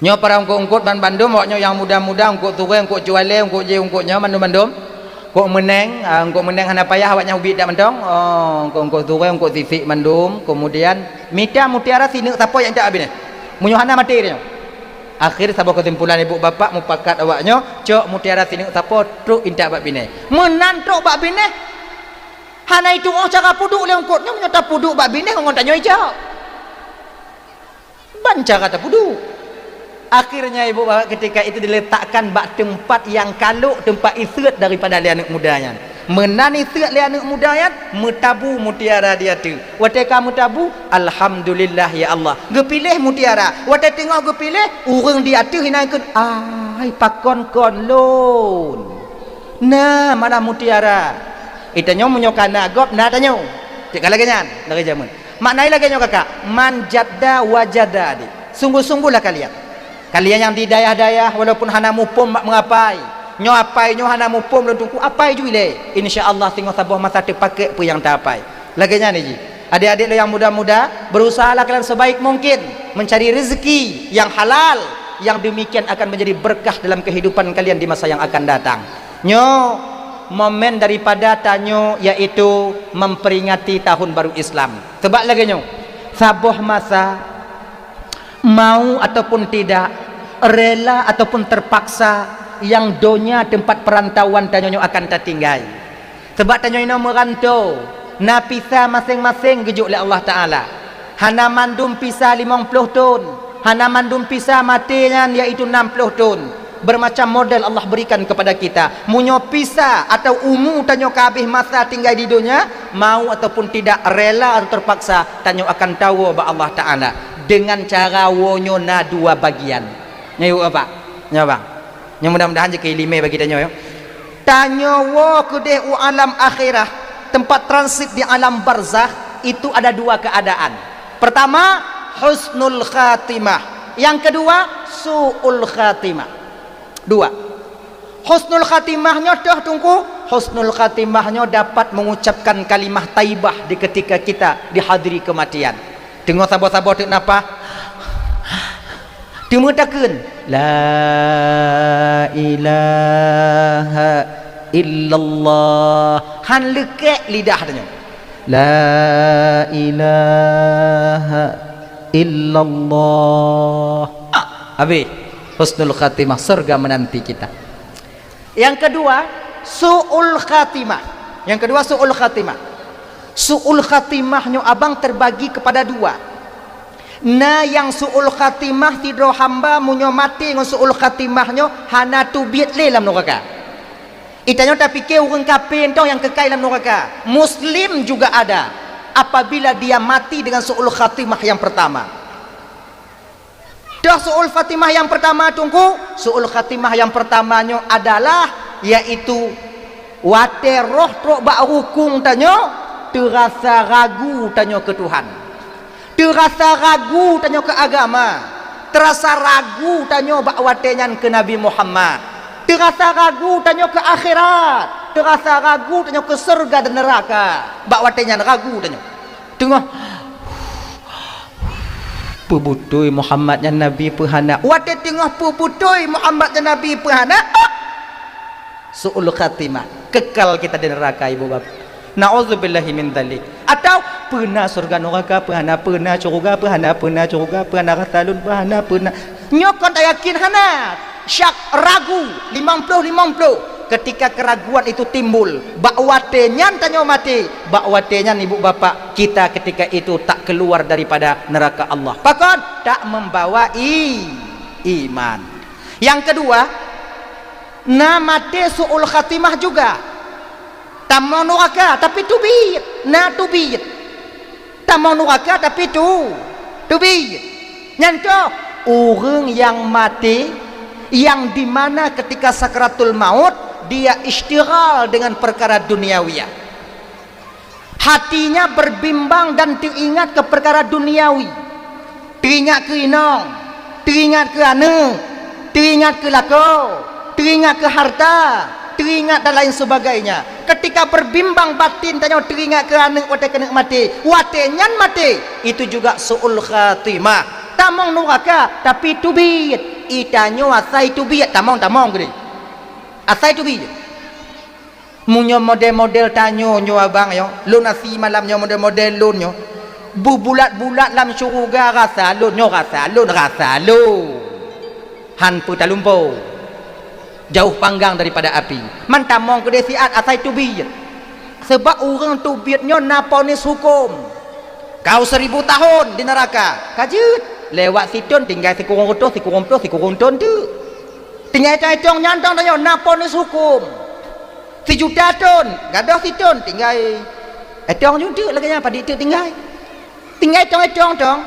Nyo para ungkut ban-bandum nyo yang muda-muda ungkut tuwe ungkut juale ungkut je ungkut nyo bandum-bandum. Kok meneng hana payah awaknya ubit dak mentong. Oh, ungkut tuwe ungkut sisik bandum, kemudian mita mutiara sini siapa yang tak habis ni. Munyo hana mati dia. Akhir sabab kesimpulan ibu bapak mupakat awaknya, cok mutiara sini siapa truk intak bab bine. Menan truk bab bine. Hana itu cara puduk le ungkut nyo nyata puduk bab bine ngon tanyo ijau. Ban cara ta puduk. Akhirnya ibu bapak ketika itu diletakkan bak tempat yang kaluk, tempat istirahat daripada anak mudanya. Menani istirahat anak mudanya, metabu mutiara dia tu. Wateka metabu, alhamdulillah ya Allah. Gepilih mutiara. Wate tengok gepilih, urang dia tu hina ikut. Ai pakon lon. Nah, mana mutiara? Itanyo menyokana gop na tanyo. Cek lagi nyan, dari zaman. Maknai lagi nyo kakak, manjadda wajada di. Sungguh-sungguhlah kalian. Kalian yang di dayah-dayah walaupun hana mupum mengapai nyo apai nyo hana mupum dan tungku apai juile insyaallah tengok sabuh masa terpakai pu yang tak apai laganya ni ji. Adik-adik lo yang muda-muda berusahalah kalian sebaik mungkin mencari rezeki yang halal yang demikian akan menjadi berkah dalam kehidupan kalian di masa yang akan datang. Nyo momen daripada tanyo yaitu memperingati tahun baru Islam. Sebab lagi nyo sabuh masa mau ataupun tidak, rela ataupun terpaksa, yang donya tempat perantauan tanyo akan tertinggal. Sebab tanyo ino merantau, na pisah masing-masing gejuk oleh Allah Taala. Hana mandum pisah 50 tahun, hana mandum pisah matinya iaitu 60 tahun. Bermacam model Allah berikan kepada kita. Munyo pisah atau umur tanyo kabeh masa tinggal di dunia, mau ataupun tidak, rela atau terpaksa, tanyo akan tahu ba Allah Taala dengan cara wonyo na dua bagian. Nyo apa? Nyo bang. Nyo mudah-mudahan je kelime bagi tanyo yo. Tanyo wo kedeh alam akhirah, tempat transit di alam barzakh itu ada dua keadaan. Pertama, husnul khatimah. Yang kedua, su'ul khatimah. Dua. Husnul khatimahnya dah tunggu. Husnul khatimahnya dapat mengucapkan kalimah taibah di ketika kita dihadiri kematian. Tengok sabar-sabar tu napa? Dimutakeun la ilaha illallah. Han lekek lidah tanya. La ilaha illallah. Habis husnul khatimah, surga menanti kita. Yang kedua, su'ul khatimah. Yang kedua, su'ul khatimah. Su'ul khatimahnya abang terbagi kepada dua. Nah yang su'ul khatimah tidro hamba munyo mati dengan su'ul khatimahnya hana tubit le dalam neraka. Itanya tak fikir orang kafir entah yang kekal dalam neraka. Muslim juga ada apabila dia mati dengan su'ul khatimah yang pertama. Dah su'ul khatimah yang pertama tunggu. Su'ul khatimah yang pertamanya adalah yaitu wate roh trok bak rukung tanyo terasa ragu tanyo ke Tuhan, terasa ragu tanyo ke agama, terasa ragu tanyo bak watenyan ke Nabi Muhammad, terasa ragu tanyo ke akhirat, terasa ragu tanyo ke surga dan neraka, bak watenyan ragu tanyo. Tengok pebutui Muhammadnya Nabi pehana, wate tengah pebutui Muhammadnya Nabi pehana, su'ul khatimah, kekal kita di neraka ibu bapak. Na'udzubillahi min dzalik. Atau pernah surga neraka, pernah surga, pernah surga, pernah ratalun, pernah nyokon tak yakin hana syak ragu 50-50. Ketika keraguan itu timbul, bakwatenyan tanyo mati, bakwatenyan ibu bapak kita ketika itu tak keluar daripada neraka Allah, bahkan tak membawa iman. Yang kedua, namate su'ul khatimah juga. Tamu neraka tapi tubit, na tubit. tamang neraka tapi tu bi nyanto orang yang mati yang dimana ketika sakratul maut dia istighal dengan perkara duniawiyah, hatinya berbimbang dan teringat ke perkara duniawi, teringat ke inong, teringat ke anak, teringat ke lako, teringat ke harta, teringat dan lain sebagainya. Ketika berbimbang batin tanya teringat ke anak wate kena mati, wate nyan mati, itu juga suul khatimah. Tamong neraka tapi tubiyat itanyo asai tubiyat tamong gede asai tubiyat munyo model-model tanyo nyo abang yo lunasi malam nyo model-model lun nyo bubulat-bulat lam syurga rasa lun nyo rasa lun han putalumpo jauh panggang daripada api man tamong gede siat asai tubiyat sebab orang tubiyat nyo naponis hukum kau 1000 tahun di neraka kajut lewat situn tinggal sikurung utuh sikurung ton tu tinggal cahitong nyantong tanya naponis hukum 1 juta ton gadah situn tinggal etong juga lagi apa di itu tinggal etong tong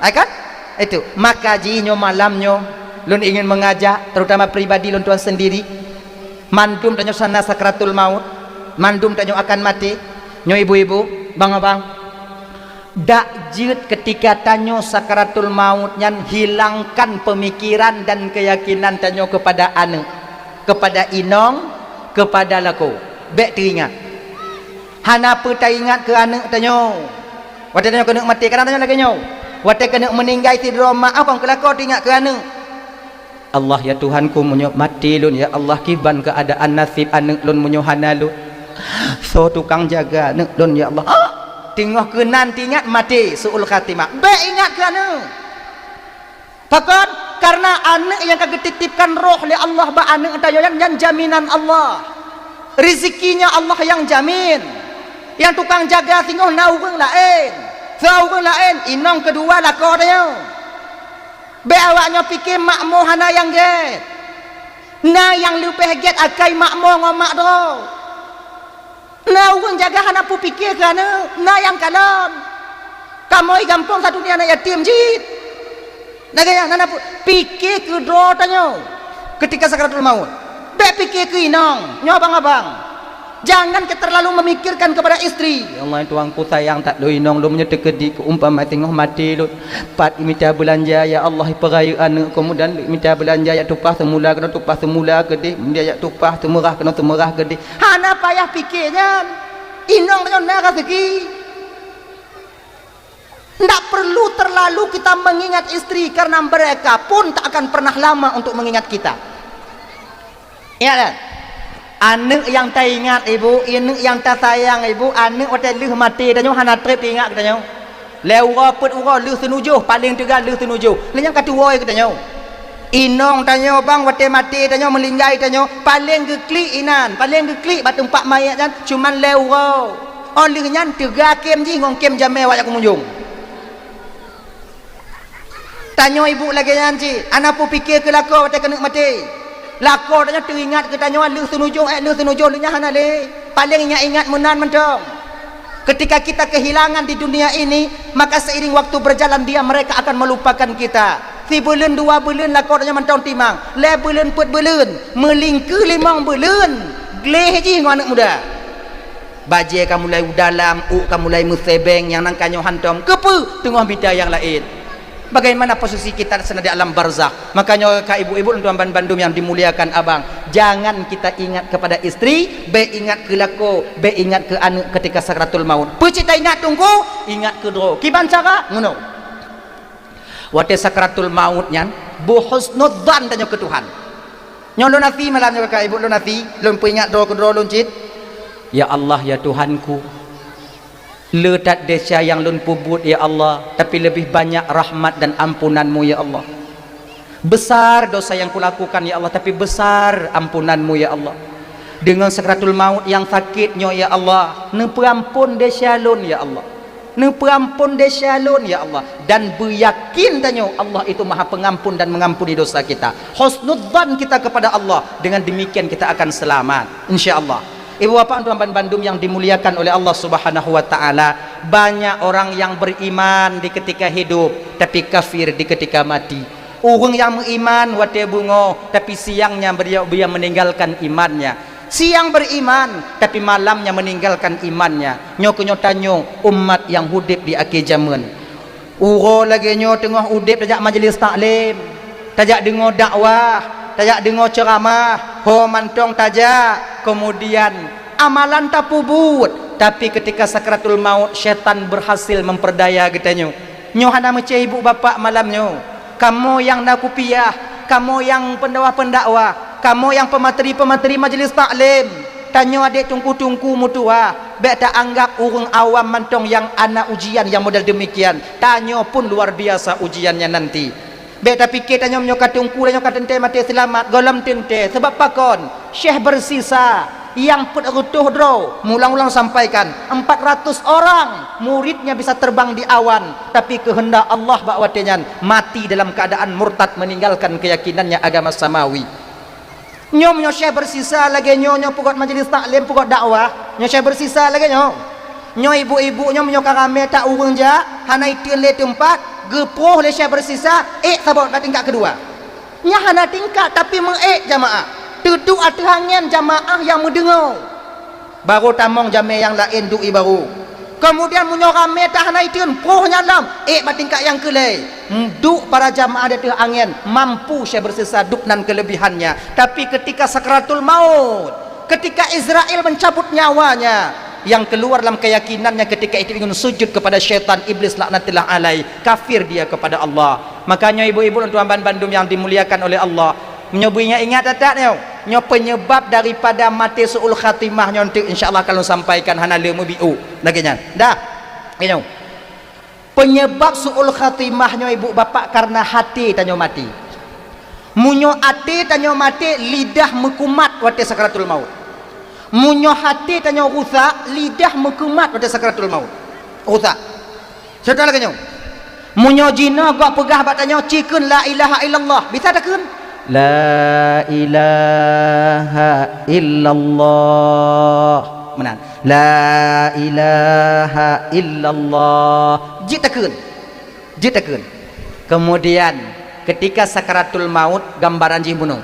kan itu maka jinyo malamnyo lun ingin mengajak terutama pribadi lun tuan sendiri mandum tanyo sana sakratul maut mandum tanyo akan mati nyo ibu-ibu bang-abang dak jut ketika tanyo sakaratul maut nyan hilangkan pemikiran dan keyakinan tanyo kepada anak, kepada inong, kepada lako. Bek teringat. Hana apa teringat ke anak tanyo. Wate tanyo kena mati kan tanyo lagi nyo. Wate kena meninggal ti drama akong kelako teringat ke anak. Allah ya Tuhanku munyo mati lun ya Allah kiban keadaan nasib anak lun munyo hana lun. So tukang jaga anak lun ya Allah. Tengok kenan ingat mati suul khatimah. Baik ingat kerana takkan karena anak yang kagak titipkan roh oleh Allah ba anak tayoyan yang jaminan Allah. Rezekinya Allah yang jamin. Yang tukang jaga tengok naurang lain. Saurang lain inong kedua lah kau tayo. Baik awaknya fikir makmur hana yang get. Na yang lebih get akai makmur ngomak do. Nah orang jaga hana pu pikir kerana nah yang kalam kamu gampang satu ni anak yatim jit nah gaya nana pu pikir ke do tanyo ketika sakaratul maut bek pikir ke inong nyo abang-abang jangan terlalu memikirkan kepada istri ya Allah tuangku sayang tak lo inong lo menyedek di umpama tengok mati lo pat minta belanja ya Allah peraya anak kemudian minta belanja ya tupah semula kena tupah semula gede dia ya tupah semerah kena semerah gede hana payah pikirnya inong tanyo nak rezeki ndak perlu terlalu kita mengingat istri karena mereka pun tak akan pernah lama untuk mengingat kita ya kan anak yang tak ingat ibu, anak yang tak sayang ibu, anak waktu leh mati tanyo hana trip ingat tanyo. Lewa put ura leh senujuh, paling tiga leh senujuh. Lenyang katu woi tanyo. Inong tanyo bang waktu mati tanyo melinggai tanyo, paling geklik inan, paling geklik batu empat mayat kan, cuman lewa. Oh lehnya tiga kem ji ngong kem jamai wajak kemunjung. Tanyo ibu lagi janji, anak pu pikir ke lako waktu kena mati. Lako tanya teringat kita nyawa lu senujuh lu hana le paling ingat menan mentong ketika kita kehilangan di dunia ini maka seiring waktu berjalan mereka akan melupakan kita si bulan 2 bulan lako tanya mentong timang le bulan 4 bulan melingku 5 bulan gleh ji anak muda baje kamu mulai dalam kamu mulai musebeng yang nang kanyo hantom kepu tengah bida yang lain. Bagaimana posisi kita di alam barzakh? Makanya kak ibu-ibu tuan Bandung yang dimuliakan abang, jangan kita ingat kepada istri, be ingat ke lako, be ingat ke anak ketika sakratul maut. Pecita ingat tunggu, ingat ke dro. Kiban cara ngono. Wate sakratul maut nyan, bu husnudzan tanya ke Tuhan. Nyon nafi malamnya kak ibu nafi, lun ingat dro ke dro luncit. Ya Allah ya Tuhanku. Letak desa yang lun pubut ya Allah, tapi lebih banyak rahmat dan ampunanmu ya Allah. Besar dosa yang kulakukan ya Allah, tapi besar ampunanmu ya Allah. Dengan sakratul maut yang sakitnya ya Allah, ne perampun desa lun ya Allah, ne perampun desa lun ya Allah, dan beryakin tanyo Allah itu maha pengampun dan mengampuni dosa kita. Husnudzan kita kepada Allah, dengan demikian kita akan selamat insyaallah. Ibu bapak tuan Bandung yang dimuliakan oleh Allah Subhanahu wa taala, banyak orang yang beriman di ketika hidup tapi kafir di ketika mati. Orang yang beriman wate bungo tapi siangnya dia meninggalkan imannya. Siang beriman tapi malamnya meninggalkan imannya. Nyo tanyo umat yang hidup di akhir zaman. Uro lagi nyo tengah hidup tajak majlis taklim, tajak dengar dakwah, tajak dengar ceramah, ho mantong tajak, kemudian amalan tak pubut, tapi ketika sakratul maut syaitan berhasil memperdaya katanya. Nyo hana mece ibu bapak malamnyo. Kamu yang nakupiah, kamu yang pendakwa, kamu yang pemateri majlis taklim, tanyo adik tungku mutua, bek tak anggap urang awam mantong yang anak ujian yang model demikian. Tanyo pun luar biasa ujiannya nanti. Beta fikir tanya menyokat tungku dan nyokat tente mati selamat golam tente sebab pakon syekh bersisa yang pun rutuh dro mulang-ulang sampaikan 400 orang muridnya bisa terbang di awan, tapi kehendak Allah bakwatnya mati dalam keadaan murtad meninggalkan keyakinannya agama samawi. Nyom syekh bersisa lagi nyo pokok majlis taklim pokok dakwah nyo syekh bersisa lagi nyo ibu-ibu nyo karame tak urang ja hana itu le tempat gepoh le syekh bersisa sabot tingkat kedua nya hana tingkat tapi jamaah duduk atas angin jamaah yang mendengar baru tamong jame yang lain duk baru kemudian munyo rame tak hana itu poh nyalam tingkat yang kelai duk para jamaah di atas angin mampu syekh bersisa duk nan kelebihannya, tapi ketika sakratul maut, ketika Israel mencabut nyawanya, yang keluar dalam keyakinannya ketika itu ingin sujud kepada syaitan iblis laknatullah alai, kafir dia kepada Allah. Makanya ibu-ibu dan tuan Bandung yang dimuliakan oleh Allah, menyobuinya ingat tak nyo penyebab daripada mati suul khatimah nyo nanti insyaallah kalau sampaikan hana lemu biu lagi nya dah nyo penyebab suul khatimah nyo ibu bapak karena hati tanyo mati. Munyo hati tanyo mati lidah mekumat wate sakratul maut. Munyo hati tanyo rusak lidah mekumat pada sakratul maut rusak. Saudara lagi nyo munyo jina gak pegah bat tanyo cikun la ilaha illallah bisa tak kun la ilaha illallah menan la ilaha illallah jit takun kemudian ketika sakratul maut gambaran jih bunuh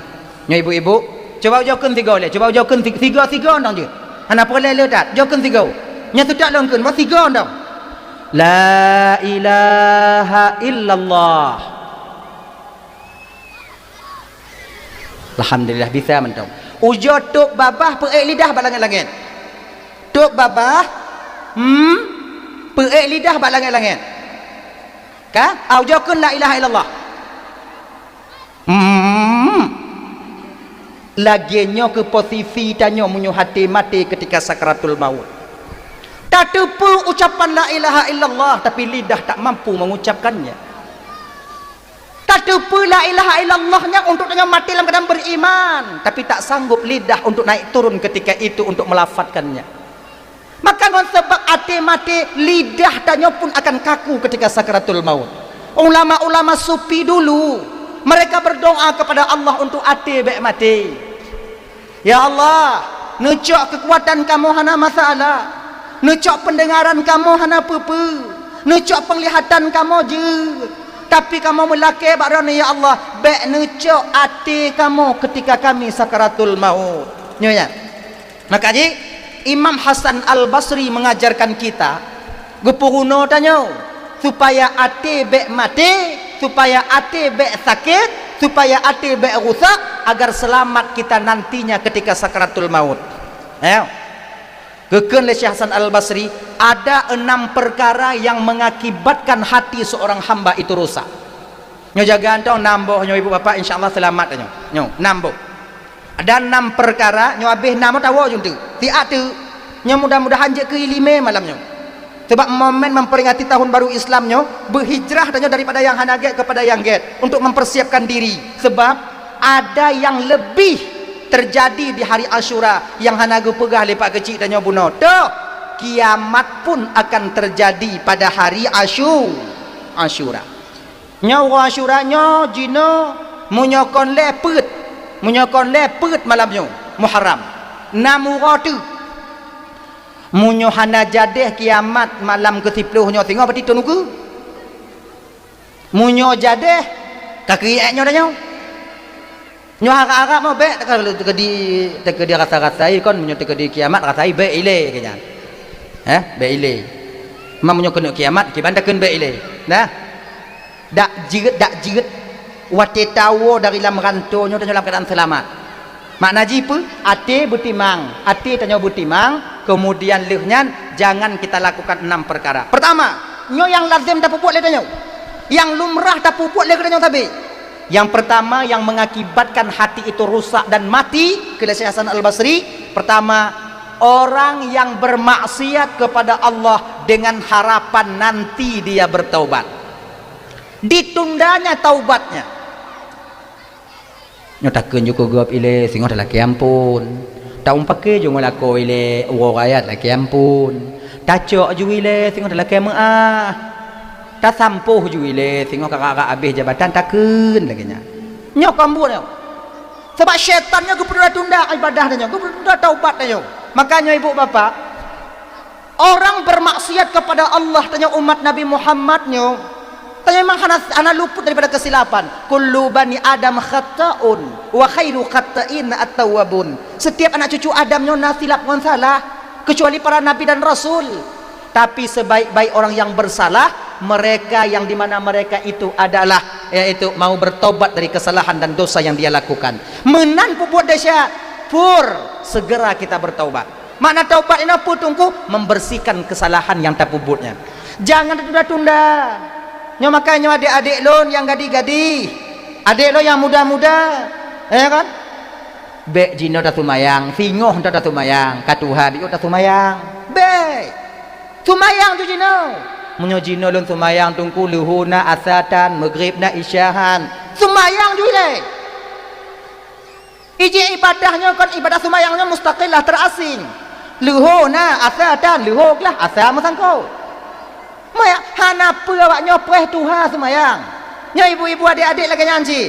nyo ibu-ibu coba jauhkan tiga oleh, coba jauhkan tiga ondang je. Anak boleh letak, jauhkan tiga. Nya tu tak longkan, mau tiga ondang. La ilaha illallah. Alhamdulillah bisa mentong. Ujo tuk babah peek lidah bak langit-langit. Tuk babah peek lidah bak langit-langit. Ka? Au jauhkan la ilaha illallah. Laginya ke posisi tanya munyo hati mati ketika sakratul maut. Tak tepu ucapan la ilaha illallah tapi lidah tak mampu mengucapkannya. Tak tepu la ilaha illallahnya untuk tanya mati dalam keadaan beriman tapi tak sanggup lidah untuk naik turun ketika itu untuk melafatkannya. Maka dengan sebab hati mati lidah tanya pun akan kaku ketika sakratul maut. Ulama-ulama sufi dulu mereka berdoa kepada Allah untuk hati baik mati. Ya Allah, necok kekuatan kamu hana masalah, necok pendengaran kamu hana pepe, necok penglihatan kamu je, tapi kamu melaki bakrana ya Allah, baik necok hati kamu ketika kami sakaratul maut. Nyonya. Maka ji Imam Hasan Al-Basri mengajarkan kita gepuruno tanyo supaya hati baik mati, supaya hati baik sakit, supaya hati baik rusak agar selamat kita nantinya ketika sakratul maut. Ayo. Keken le Syekh Hasan Al-Basri ada 6 perkara yang mengakibatkan hati seorang hamba itu rusak. Nyo jaga antong namboh nyo ibu bapak insyaallah selamat nyo. Nyo namboh. Ada 6 perkara nyo habis namo tawo juntu. Ti atu nyo mudah-mudahan je ke ilime malam nyo. Sebab momen memperingati tahun baru Islamnya berhijrah tanya daripada yang hanaget kepada yang get untuk mempersiapkan diri. Sebab ada yang lebih terjadi di hari Ashura yang hanagu pegah lepak kecil tanya bunuh. Tuh, kiamat pun akan terjadi pada hari Ashura. Nyawa Ashura nyo jino munyokon lepet malamnya Muharram. Namu rotu Munyo hana jadeh kiamat malam ke-10 nyo tengok berarti tu nunggu. Munyo jadeh kakieknya dah nyo. Nyo harap-harap mau baik teka di rasa-rasai kon munyo teka di kiamat rasai baik ile kenya. Baik ile. Mam munyo kena kiamat ki bandakeun baik ile. Nah. Dak jiget wate tawo dari dalam ranto nyo dalam keadaan selamat. Makna jipu ate butimang, ate tanyo butimang, kemudian lehnya jangan kita lakukan 6 perkara. Pertama, nyo yang lazim tak pupuk le tanyo. Yang lumrah tak pupuk le tanyo tabi. Yang pertama yang mengakibatkan hati itu rusak dan mati, kata Syekh Hasan Al-Basri, pertama orang yang bermaksiat kepada Allah dengan harapan nanti dia bertaubat. Ditundanya taubatnya. Nyo takkan juga gop ile singo dalam kiampun. Taum pakai jo ngalako ile urayat la kiampun. Tacok jo ile singo dalam kiamah. Ta sampuh jo ile singo kakak habis jabatan takkan laginya. Nyo kambu nyo. Sebab syaitannya tunda ibadah nyo, tunda taubat nyo. Makanya ibu bapak, orang bermaksiat kepada Allah tanya umat Nabi Muhammad nyo. Tanya memang hana luput daripada kesilapan. Kullu bani Adam khata'un wa khairu khata'in at-tawwabun. Setiap anak cucu Adam nyo silap ngon salah, kecuali para nabi dan rasul. Tapi sebaik-baik orang yang bersalah mereka yang dimana mereka itu adalah yaitu mau bertobat dari kesalahan dan dosa yang dia lakukan. Menan puput dahsyat pur segera kita bertaubat. Makna taubat ini apa tunggu membersihkan kesalahan yang tak puputnya. Jangan tunda-tunda. Nyo makanya adik-adik lon yang gadi-gadi, adik lo yang muda-muda, ya kan? Bek jino dah tumayang, singoh dah tumayang, katuha dia dah tumayang. Bek tumayang tu jino. Munyo jino lon tumayang tungku luhuna asatan, maghribna isyahan. Tumayang tu le. Iji ibadahnya kan ibadah tumayangnya mustaqillah terasing. Luhuna asatan, luhuklah asal masangko. Maya hana awak nyopreh tuha semayang. Nya ibu-ibu adik-adik lagi nyanci.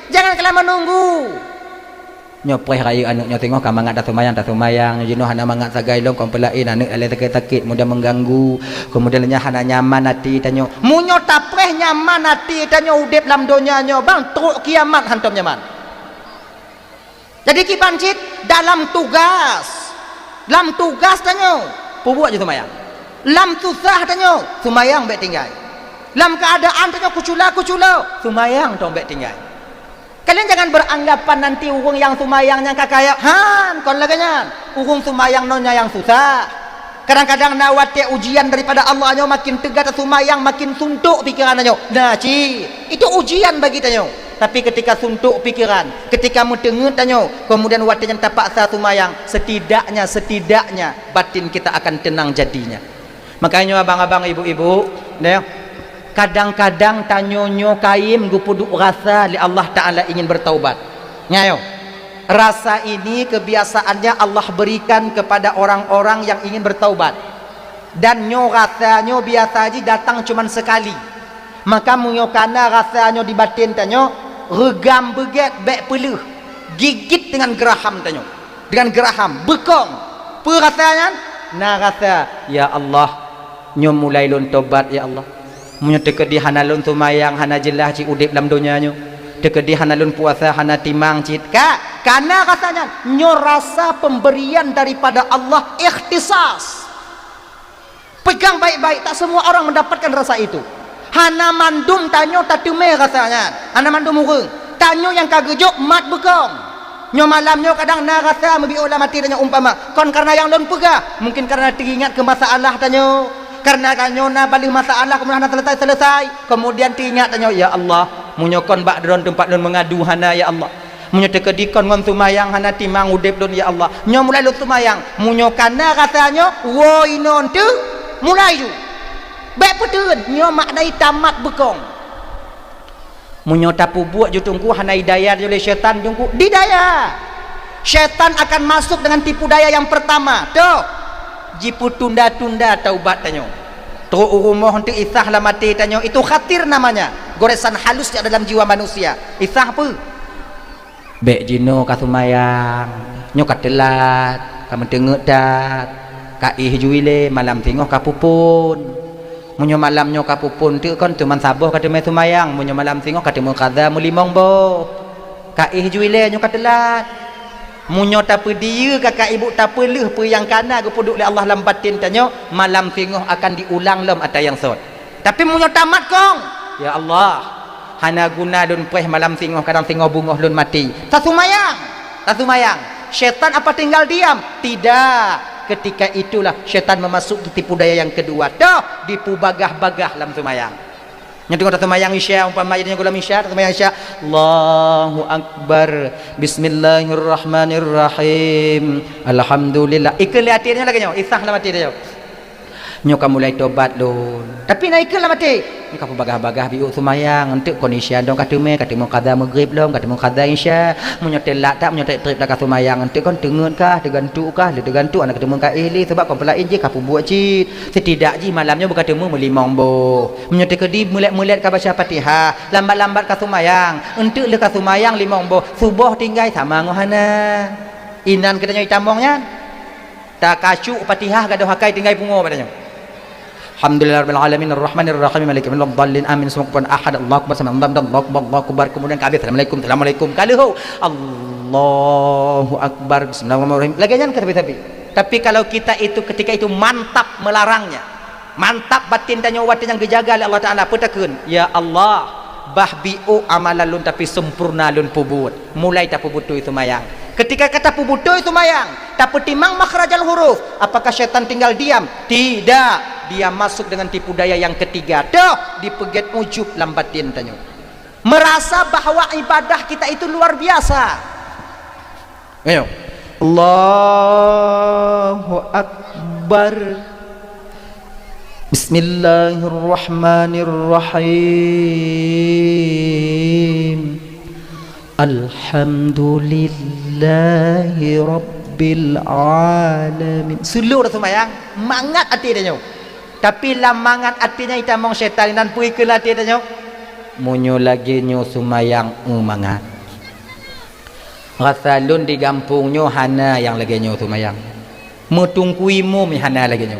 Jangan kalian menunggu. Nyopreh raya anak nyo tengok ka mangat dah semayang jino hana mangat sagai long kompelain anak ale sakit mudah mengganggu. Kemudian nya hana nyaman hati tanyo. Munyo tapreh nyaman hati tanyo udip dalam donya nyo bang teruk kiamat hantam nyaman. Jadi ki bancit dalam tugas. Dalam tugas tanyo pubuat je semayang. Lam susah tanyo sumayang baik tinggal. Lam keadaan tanyo kucula sumayang tong baik tinggal. Kalian jangan beranggapan nanti urung yang sumayangnya kakaya han kon laganya urung sumayang nonya yang susah. Kadang-kadang nawate ujian daripada Allah nyo makin tegat sumayang makin suntuk pikiran tanyo. Nah ci itu ujian bagi tanyo. Tapi ketika suntuk pikiran, ketika mendengar tanyo, kemudian watenya tak paksa sumayang, setidaknya batin kita akan tenang jadinya. Makanya abang-abang ibu-ibu kadang-kadang tanyonyo kaim gupuduk rasa li Allah Ta'ala ingin bertaubat nyayo rasa ini kebiasaannya Allah berikan kepada orang-orang yang ingin bertaubat dan nyo rasanya biasa aja datang cuman sekali maka munyokana rasanya di batin tanyo regam beget bek peluh gigit dengan geraham tanyo dengan geraham bekong perasanya na rasa ya Allah nyo mulai lon tobat ya Allah munyo teka di hana lon tumayang hana jelah ci udip dalam dunia nyo teka di hana lon puasa hana timang cit ka karena rasanya nyo rasa pemberian daripada Allah ikhtisas pegang baik-baik tak semua orang mendapatkan rasa itu hana mandum tanyo tatume rasanya hana mandum urung tanyo yang kagejuk mat bekong nyo malam nyo kadang na rasa mebi ulah mati tanyo umpama kon karena yang lon pegah mungkin karena teringat ke masalah tanyo karena kanyo na balik masalah kemudian selesai kemudian teringat tanyo ya Allah munyokon bak dron tempat lon mengadu hana ya Allah munyo tekedikon ngon tumayang hana timang udip lon ya Allah nyo mulai lon tumayang munyokana rasanya wo inon tu mulai ju baik betul nyo maknai tamat bekong munyo tapu buat ju tungku hana hidayah oleh syaitan tungku didaya syaitan akan masuk dengan tipu daya yang pertama tuh jipu tunda-tunda taubat tanyo teruk urumoh untuk isah lah mati tanyo itu khatir namanya goresan halus di dalam jiwa manusia isah apa bek jino kasumayang nyo katelat kamu tengok dat Kaih juile malam tengok kapupun. Munyo malamnyo kapupun tu kon tu man saboh kata mai sumayang. Munyo malam tengok kata mu kaza mu limong bo. Kaih juile nyo katelat. Munyo tape dia kakak ibu tape leh pe yang kana go puduk le Allah lam batin tanyo malam tengok akan diulang lem ata yang sot. Tapi munyo tamat kong. Ya Allah, hana guna lun preh malam tengok kadang tengok bungoh lun mati. Tak sumayang. Tak sumayang. Syaitan apa tinggal diam? Tidak. Ketika itulah syaitan memasuki tipu daya yang kedua. Dah dipu bagah-bagah dalam sumayang. Yang tengok sumayang isya umpama jadinya gulam isya, sumayang isya. Allahu akbar. Bismillahirrahmanirrahim. Alhamdulillah. Ikal hatinya lagi nyo, isah lah mati dia. Nyo kamu mulai tobat lun. Tapi naik lah mati. Nyo kamu bagah-bagah biu sumayang untuk kondisi dong kata mu qada maghrib lom, kata mu qada isya. Munyo telak tak munyo tak trip dak sumayang untuk kon tengut kah, tergantuk kah, tergantuk anak ketemu ka ihli sebab kon pelain je kapu buat cit. Setidak ji malamnya berkata mu melimong bo. Munyo tekedi mulet-mulet ka baca Fatihah, lambat-lambat ka sumayang. Untuk le ka sumayang limong bo. Subuh tinggal sama ngohana. Inan katanya itamongnya. Tak kacuk Fatihah gaduh hakai tinggal pungo katanya. Alhamdulillahirabbil alamin arrahmanir rahim maliki yaumiddin dhallin amin sumukun ahad Allahu akbar Allahu akbar kemudian kabeh assalamualaikum kalau Allahu akbar bismillahirrahmanirrahim lagi jangan tapi kalau kita itu ketika itu mantap melarangnya mantap batin tanya watin yang dijaga oleh Allah Taala petakeun ya Allah bahbiu amalalun tapi sempurna lun pubut mulai tak pubut itu mayang ketika kata pubut itu mayang tak petimang makhrajal huruf apakah syaitan tinggal diam tidak dia masuk dengan tipu daya yang ketiga dah dipeget ujub lambatin tanya merasa bahwa ibadah kita itu luar biasa ayo Allahu akbar bismillahirrahmanirrahim alhamdulillahi rabbil alamin seluruh semayang mangat hati dia tapi lamangan artinya kita mong syaitan dan pui ke latih tanya munyo lagi nyo sumayang mangat rasalun di kampung nyo hana yang lagi nyo sumayang metungkui mu mi hana lagi nyo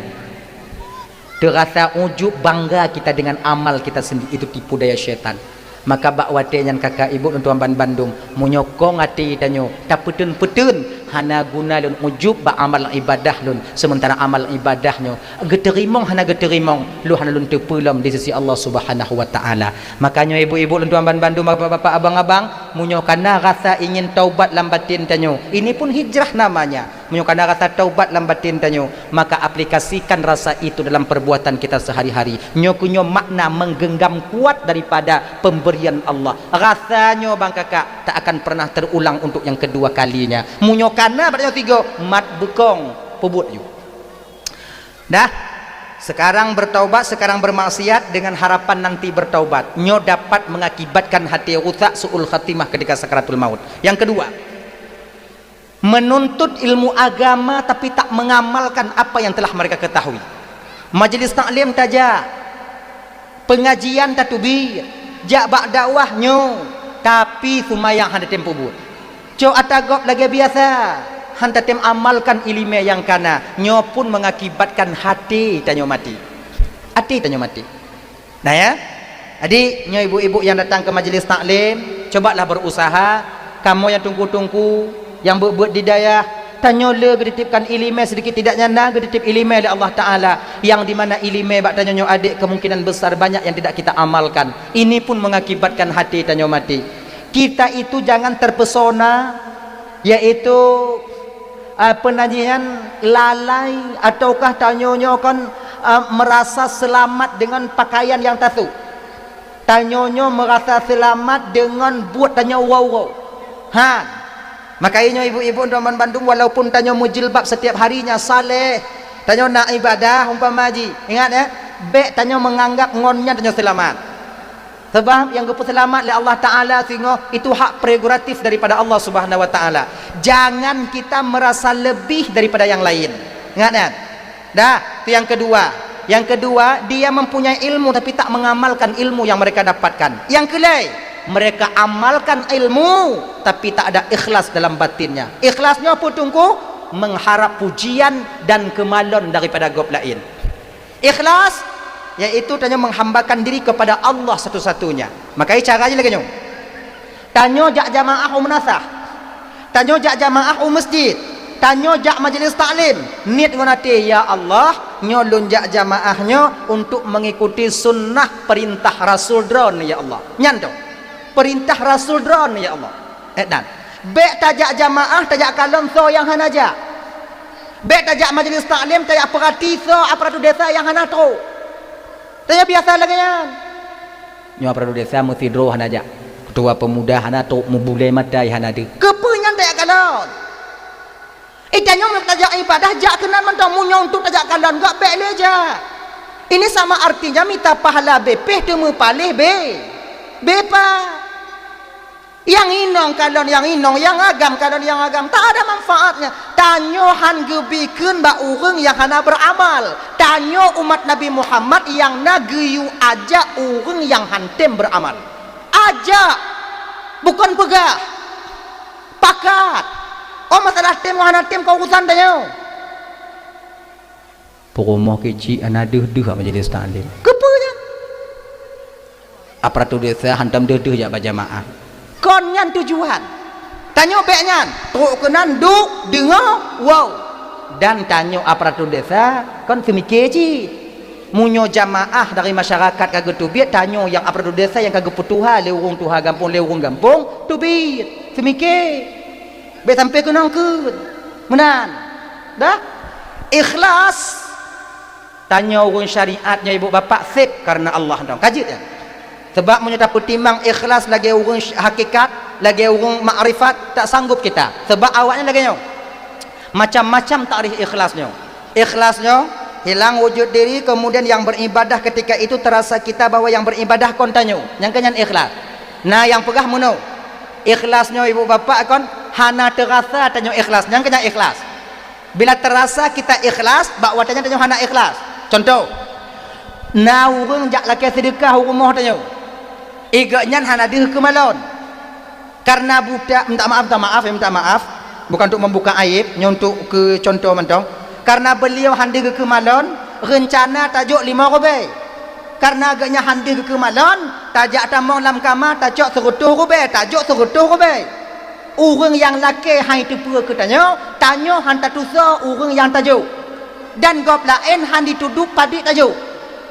terasa ujub bangga kita dengan amal kita sendiri itu tipu daya syaitan maka bakwate yang kakak ibu untuk amban Bandung munyokong hati tanyo tak petun hana guna lun ujub ba amal ibadah lun sementara amal ibadahnya geterimong hana geterimong lu hana lun tepulom di sisi Allah Subhanahu wa taala makanya ibu-ibu lun amban Bandung bapak-bapak abang-abang munyokana rasa ingin taubat lambatin tanyo ini pun hijrah namanya munyokana rasa taubat lambatin tanyo maka aplikasikan rasa itu dalam perbuatan kita sehari-hari nyokunyo makna menggenggam kuat daripada pemberian Allah rasanya bang kakak tak akan pernah terulang untuk yang kedua kalinya munyokana pada tiga mat bekong pubut you dah sekarang bertaubat sekarang bermaksiat dengan harapan nanti bertaubat nyo dapat mengakibatkan hati rusak suul khatimah ketika sakaratul maut yang kedua menuntut ilmu agama tapi tak mengamalkan apa yang telah mereka ketahui majlis taklim taja pengajian tatubir jak bak dakwah nyo tapi sumayang handa tempo buat cok atagop lagi biasa handa tem amalkan ilmu yang kana nyo pun mengakibatkan hati tanyo mati nah ya adik nyo ibu-ibu yang datang ke majlis taklim cobalah berusaha kamu yang tunggu-tunggu yang buat di daya tanyo le geditipkan ilmu sedikit tidaknya na geditip ilmu oleh Allah Taala yang di mana ilmu bak tanyo adik kemungkinan besar banyak yang tidak kita amalkan ini pun mengakibatkan hati tanyo mati kita itu jangan terpesona yaitu penyajian lalai ataukah tanyonyo kan merasa selamat dengan pakaian yang tasu tanyonyo merasa selamat dengan buat tanyo wow makanya ibu-ibu Doman Bandung walaupun tanyo mujilbab setiap harinya saleh tanyo nak ibadah umpama haji ingat ya bek tanyo menganggap ngonnya tanyo selamat sebab yang gepu selamat oleh Allah Ta'ala sehingga itu hak prerogatif daripada Allah Subhanahu Wa Ta'ala jangan kita merasa lebih daripada yang lain ingat kan dah itu yang kedua dia mempunyai ilmu tapi tak mengamalkan ilmu yang mereka dapatkan yang kelai mereka amalkan ilmu tapi tak ada ikhlas dalam batinnya ikhlasnya apa tunggu mengharap pujian dan kemaluan daripada gob lain. Ikhlas iaitu tanya menghambakan diri kepada Allah satu-satunya. Makanya caranya lagi nyo. Tanyo jak jamaah menasah. Tanyo jak jamaah masjid. Tanyo jak majlis taklim. Niat ngonate ya Allah, nyo lunjak jamaahnya untuk mengikuti sunnah perintah Rasul dron ya Allah. Nyanto. Perintah Rasul dron ya Allah. Dan bek tajak jamaah tajak kalon so yang hanaja. Bek tajak majlis taklim tajak perhati so aparatur desa yang hana tro. Tajak biasa lagi kan. Nyo aparatur desa mesti dro hanaja. Ketua pemuda hana tro mubule madai hana de. Kepenyan tajak kalon. Itanyo nak tajak ibadah jak kenan mentang munyo untuk tajak kalon gak bek leja. Ini sama artinya minta pahala bepeh temu palih be. Bepa. Yang inong kalon yang inong, yang agam kalon yang agam, tak ada manfaatnya. Tanyo han gebikeun ba urang yang hana beramal. Tanyo umat Nabi Muhammad yang nageyu aja urang yang hantem beramal. Aja, bukan pegah. Pakat. Oh masalah tem hana tem kau urusan tanyo. Pokoknya kecil anak deh majlis taklim. Kepunya. Aparatur desa hantam deh ya berjamaah. Kon nyan tujuan. Tanyo bek nyan, truk kenan duk dengar wow. Dan tanyo aparatur desa kon semikir ji. Munyo jamaah dari masyarakat kagak tubit, tanyo yang aparatur desa yang kagak putuha le urung tuha gampung le urung gampung tubit. Semikir. Be sampai kenang ke menan dah ikhlas tanya urun syariatnya ibu bapa sip karena Allah dong kaji ya sebab menyata petimbang ikhlas lagi urun hakikat lagi urun makrifat tak sanggup kita sebab awaknya lagi nyo macam-macam takrif ikhlasnya hilang wujud diri kemudian yang beribadah ketika itu terasa kita bahwa yang beribadah kon tanyo yang kenyan ikhlas nah yang pegah muno ikhlasnya ibu bapa kon hana terasa tanyo ikhlas yang kena ikhlas bila terasa kita ikhlas bak watanya tanyo hana ikhlas contoh na urang jak laki sedekah rumah tanyo iganya hana dih kemalon karena budak minta maaf bukan untuk membuka aib nya untuk ke contoh mentong karena beliau handi ke kemalon rencana tajuk 5 rubai karena agaknya handi ke kemalon tajak tamong lam kamar tajok 100 rubai tajuk 100 rubai urang yang laki hai tepu ke tanyo hantar tusa urang yang tajuk dan gop lain han dituduh padik tajuk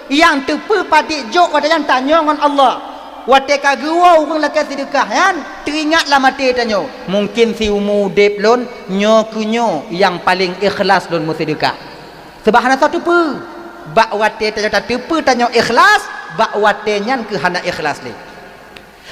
yang tepu padik jok wadayan tanyo ngan Allah wate kagua urang laki sedekah kan teringatlah mati tanyo mungkin si umu dep lon nyo kunyo yang paling ikhlas lon mu sedekah sebab hana satu pu bak wate tanyo tepu tanyo ikhlas bak wate nyan ke hana ikhlas le.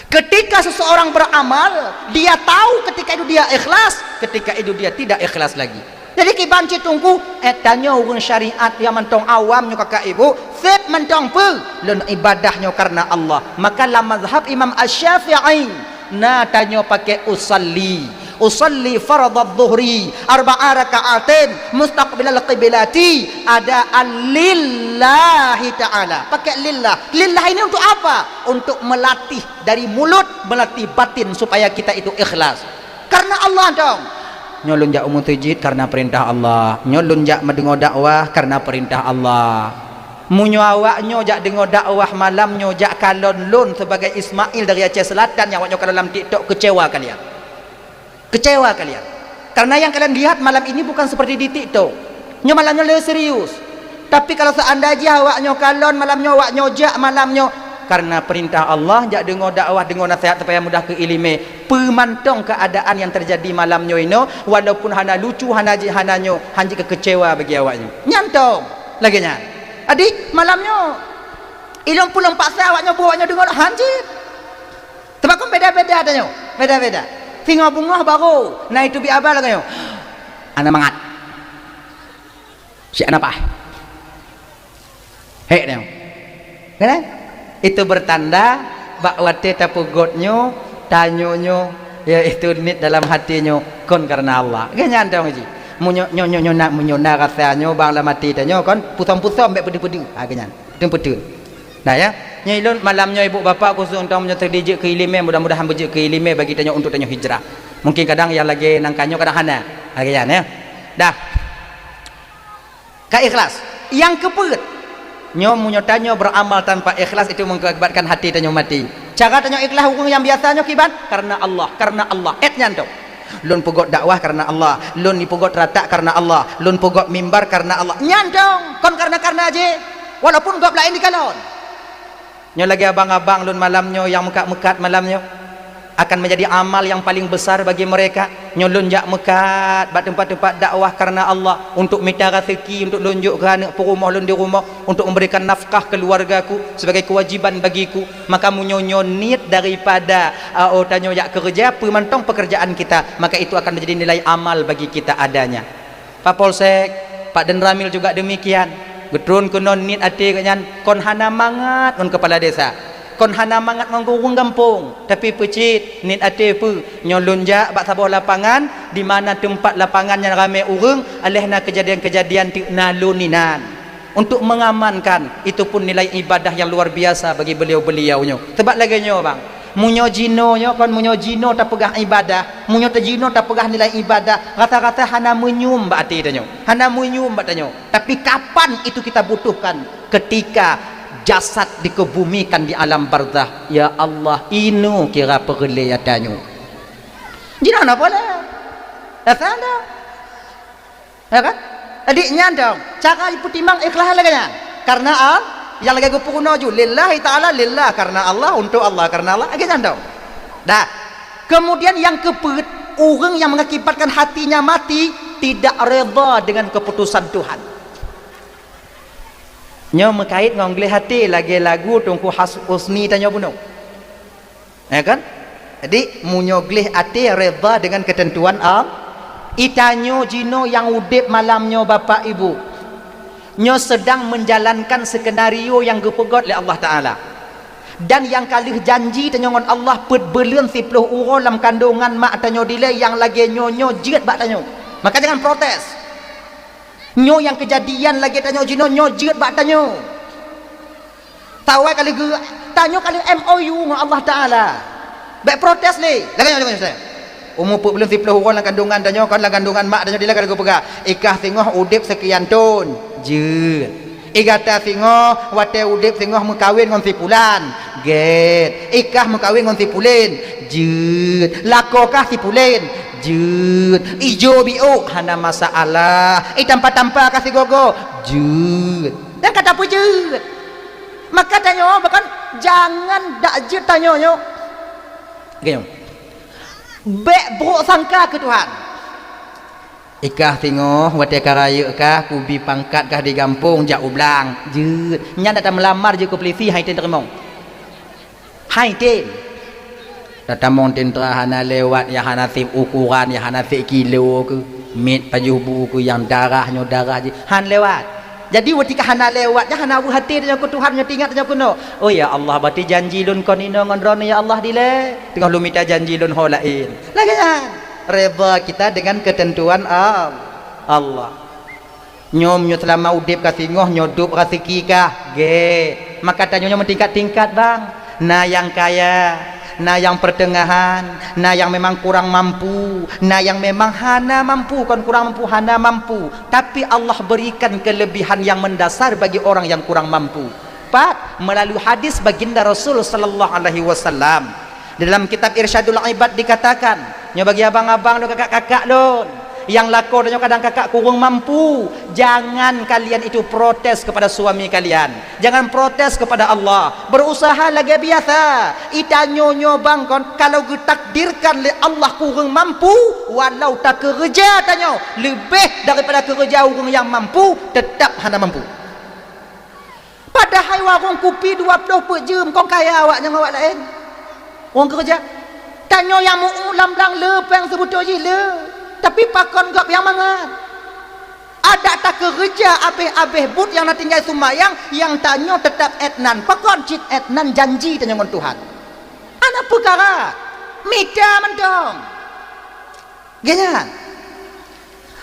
Ketika seseorang beramal, dia tahu ketika itu dia ikhlas, ketika itu dia tidak ikhlas lagi. Jadi kibanci tunggu, tanyo urang syariat yang mentong awam nyo kakak ibu, sip mentong pu, lon ibadahnya karena Allah. Maka la mazhab Imam Asy-Syafi'i, na tanyo pakai usalli fardadh dhuhri 4 raka'atin mustaqbilal qiblati ada lillahi ta'ala pakai lillah ini untuk apa untuk melatih dari mulut melatih batin supaya kita itu ikhlas karena Allah dong nyolun jak umum tujid karena perintah Allah nyolun jak mendengar dakwah karena perintah Allah munyo awaknyo jak dengar dakwah malamnyo jak kalon lun sebagai Ismail dari Aceh Selatan yang awaknyo kalau dalam TikTok kecewa kalian karena yang kalian lihat malam ini bukan seperti di TikTok nyo malamnya lebih serius tapi kalau seandainya awaknyo kalon malamnya awaknyo jak malamnya karena perintah Allah jak dengar dakwah dengar nasihat supaya mudah ke ilmu pemantong keadaan yang terjadi malamnya ini walaupun hana lucu hananyo hanji kekecewa bagi awaknyo nyantong lagi nyan adik malamnya ilmu pulang paksa awaknyo buatnya dengar hanji sebab kan beda-beda tanyo beda-beda tinggal bunga baru nah itu bi abal kayo ana mangat si ana pa hei dia kan itu bertanda bahwa teta pugotnyo tanyonyo ya itu nit dalam hatinya kon karena Allah ganyan dong ji munyo nak rasanya bang la mati tanyo kon putom-putom mek pedi-pedi ha ganyan pedi-pedi nah ya nyilun malamnya ibu bapa khusus untuk terdidik ke ilmu mudah-mudahan berjik ke ilmu bagi tanya untuk tanya hijrah mungkin kadang yang lagi nangkanyo kadang hana lagi ya dah ka ikhlas yang kepet nyo munyo tanyo beramal tanpa ikhlas itu mengakibatkan hati tanyo mati. Cara tanyo ikhlas orang yang biasanya kibat karena Allah etnya tu lun pugot dakwah karena Allah, lun ni pugot ratak karena Allah, lun pugot mimbar karena Allah nyandong kon karena aje walaupun gop lain di kalon nyo lagi abang-abang lun malamnyo yang mekat-mekat malamnyo akan menjadi amal yang paling besar bagi mereka. Nyolun jak mekat bat tempat-tempat dakwah karena Allah, untuk minta rezeki, untuk lunjuk ke anak perumah lun di rumah, untuk memberikan nafkah keluargaku sebagai kewajiban bagiku. Maka munyonyo niat daripada tanyo jak kerja pemantong pekerjaan kita, maka itu akan menjadi nilai amal bagi kita adanya. Pak Polsek, Pak Den Ramil juga demikian. Getrun kunon niat ati kanyan kon hana mangat on kepala desa. Kon hana mangat ngurung kampung tapi pecit nit ate pu nyolun jak bak sabuh lapangan di mana tempat lapangan yang ramai urang alehna kejadian-kejadian ti naluninan untuk mengamankan. Itu pun nilai ibadah yang luar biasa bagi beliau-beliaunya. Sebab lagi nyo bang munyo jino nyo kon munyo jino tak pegah ibadah, munyo ta jino tak pegah nilai ibadah, rata-rata hana menyum bak ati tanyo, hana menyum bak tanyo. Tapi kapan itu kita butuhkan? Ketika jasad dikebumikan di alam barzah. Ya Allah, inu kira perlihatannya. Jina apa boleh? Dasar dah. Ya kan? Adiknya dong. Cara ibu timang ikhlas lagi kan? Karena yang lagi gupurno ju lillahi taala lillah, karena Allah, untuk Allah, karena Allah. Lagi dong. Dah. Kemudian yang kepet orang yang mengakibatkan hatinya mati tidak reda dengan keputusan Tuhan. Nyo mekait ngongleh hati lagi lagu tungku husni tanyo bunuh. Ya kan? Jadi munyo gleh hati reda dengan ketentuan itanyo jino yang udip malamnyo bapak ibu. Nyo sedang menjalankan skenario yang gepegot oleh Allah Taala. Dan yang kalih janji tanyo ngon Allah pet belian 10 orang dalam kandungan mak tanyo dile yang lagi nyonyo jeut bak tanyo. Maka jangan protes. Nyo yang kejadian lagi tanyo jino nyo jeut bak tanyo. Tawai kali ge tanyo kali MOU dengan Allah Taala. Baik protes ni. Lagan nyo saya. Umur put belum 10 orang dalam kandungan tanyo kan dalam kandungan mak tanyo dile kali go pegah. Ikah tengah udip sekian tahun. Jeut. Igata tengah wate udip tengah mekawin ngon sipulan. Get. Ikah mekawin ngon sipulin. Jeut. Lakokah sipulin. Jut ijo biuk hana masalah tanpa-tanpa kasih gogo jut dan kata apa jut. Maka tanyo bahkan jangan dak jut tanyo nyo gini bek buruk sangka ke Tuhan. Ikah tengok wate karaya kah kubi pangkat kah di kampung jak ublang jut nya datang melamar je ke polisi hai ten terima hai ten datang monten hana lewat ya hana sip ukuran ya hana sip kilo ke mit pajuh buku yang darahnya darah je han lewat. Jadi ketika hana lewat ya hana bu hati dengan Tuhan nya tingkat nya kuno. Oh ya Allah berarti janji lun kon ino ngon ron ya Allah dile tengah lu minta janji lun ho lain lagi kan reda kita dengan ketentuan Allah. Nyom nyo selama udip kasih ngoh nyodup rezeki kah ge maka tanyonya mentingkat-tingkat bang. Nah yang kaya, nah yang pertengahan, nah yang memang kurang mampu, nah yang memang hana mampu, kan kurang mampu hana mampu, tapi Allah berikan kelebihan yang mendasar bagi orang yang kurang mampu. Pak, melalui hadis baginda Rasul sallallahu alaihi wasallam dalam kitab Irsyadul Ibad dikatakan, nyo bagi abang-abang lo kakak-kakak lo yang lako dan kadang kakak kurang mampu, jangan kalian itu protes kepada suami kalian, jangan protes kepada Allah, berusaha lagi biasa. Itanyo bang kon kalau ditakdirkan oleh Allah kurang mampu, walau tak kerja tanyo lebih daripada kerja orang yang mampu, tetap hana mampu. Padahal warung kopi 20 per jam kau kaya awak jangan awak lain. Orang kerja tanyo yang mau ulam lang lepang sebutnya le. Tapi pakon gap yang mangat ada tak kerja abeh-abeh but yang nak tinggal sumayang yang tanyo tetap etnan pakon cik etnan janji tanyo dengan Tuhan anak perkara mita mentong ganyan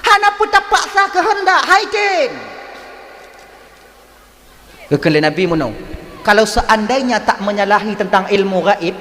hana putak paksa kehendak haitin kekele Nabi menung kalau seandainya tak menyalahi tentang ilmu gaib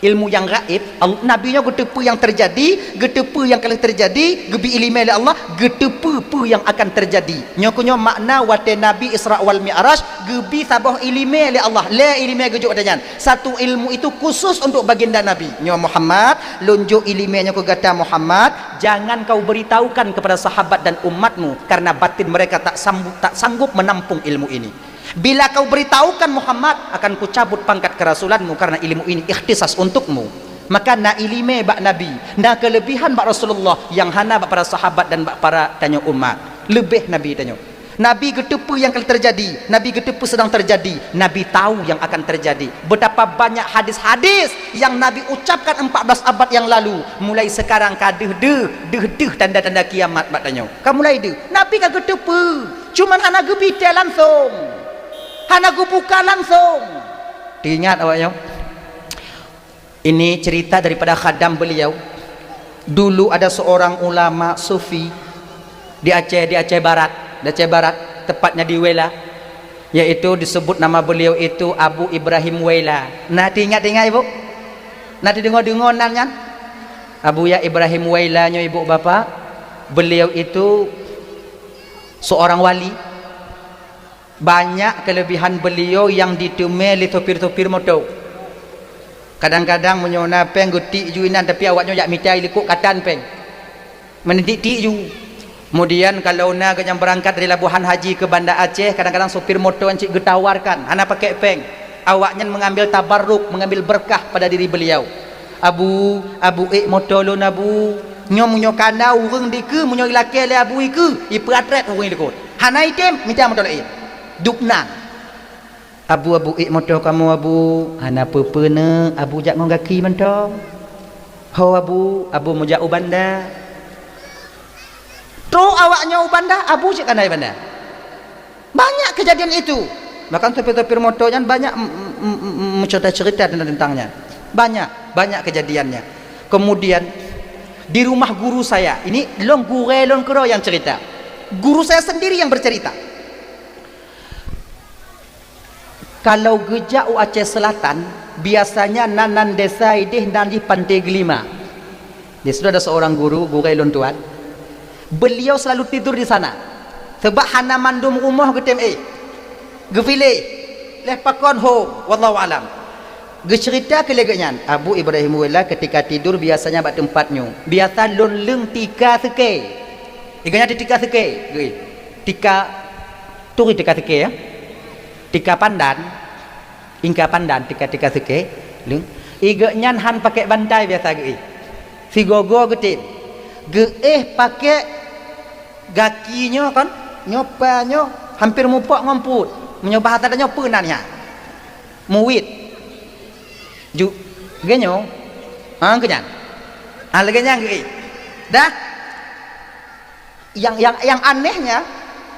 ilmu yang gaib. Nabi nya getepu yang terjadi, getepu yang kalau terjadi, gebi ilmu oleh Allah, getepu yang akan terjadi. Nyokunyo makna wate Nabi Isra wal Mi'raj, gebi sabah ilmu oleh Allah. La ilmu gejuk adanyan. Satu ilmu itu khusus untuk baginda Nabi. Nyo Muhammad, lunjuk ilmunya ku kata Muhammad, jangan kau beritahukan kepada sahabat dan umatmu karena batin mereka tak sanggup menampung ilmu ini. Bila kau beritahukan Muhammad, akan ku cabut pangkat kerasulanmu karena ilmu ini ikhtisas untukmu. Maka na ilime bak Nabi, na kelebihan bak Rasulullah yang hana bak para sahabat dan bak para tanya umat. Lebih Nabi tanya. Nabi getepu yang akan terjadi, Nabi getepu sedang terjadi, Nabi tahu yang akan terjadi. Betapa banyak hadis-hadis yang Nabi ucapkan 14 abad yang lalu. Mulai sekarang kadeh tanda-tanda kiamat bak tanya. Kamu mulai deh. Nabi kan getepu, cuman hana gebite langsung. Hana buka langsung. Diingat awaknya. Ini cerita daripada khadam beliau. Dulu ada seorang ulama sufi di Aceh Barat, tepatnya di Wela, yaitu disebut nama beliau itu Abu Ibrahim Wela. Nah, ingat ibu? Nanti dengar nanya. Abu ya Ibrahim Wela nya ibu bapak. Beliau itu seorang wali. Banyak kelebihan beliau yang ditemui oleh topir-topir motor. Kadang-kadang menyona peng gutik juinan tapi awaknya jak mitai likuk katan peng. Mendidik ju. Kemudian kalau nak yang berangkat dari Labuhan Haji ke Banda Aceh, kadang-kadang sopir motor encik getawarkan, hana pakai peng. Awaknya mengambil tabarruk, mengambil berkah pada diri beliau. Abu motor lo nabu. Nyo munyo kana urang dike, munyo laki le abu iku, ipratret urang dikut. Hana item minta motor lain. Dukna abu motor kamu abu hana pepena abu jak ngong kaki mentong ho abu mujak ubanda tro awaknya ubanda abu cik kanai banda. Banyak kejadian itu. Bahkan topir-topir motor yang banyak mencerita tentangnya. Banyak kejadiannya. Kemudian di rumah guru saya, ini long kero yang cerita. Guru saya sendiri yang bercerita. Kalau gejak Aceh Selatan, biasanya nanan desa idih nanti Pantai Gelima. Dia sudah ada seorang guru Elon Tuan. Beliau selalu tidur di sana. Sebab hana mandum rumah getem gefile leh pakon ho wallahu alam. Gecerita keleganya Abu Ibrahim Wela ketika tidur biasanya bak tempatnya. Biasa lon leng tika seke. Iganya tika seke. Tika seke ya. Tika pandan, tika seke, leng. Iga nyan han pakai bantai biasa ge. Si gogo getin. Pakai gakinya kan, nyopanyo hampir mupok ngomput. Menyoba hata nyopa nannya. Muwit. Ju genyo. Kenyan. Legenya ge. Dah. Yang anehnya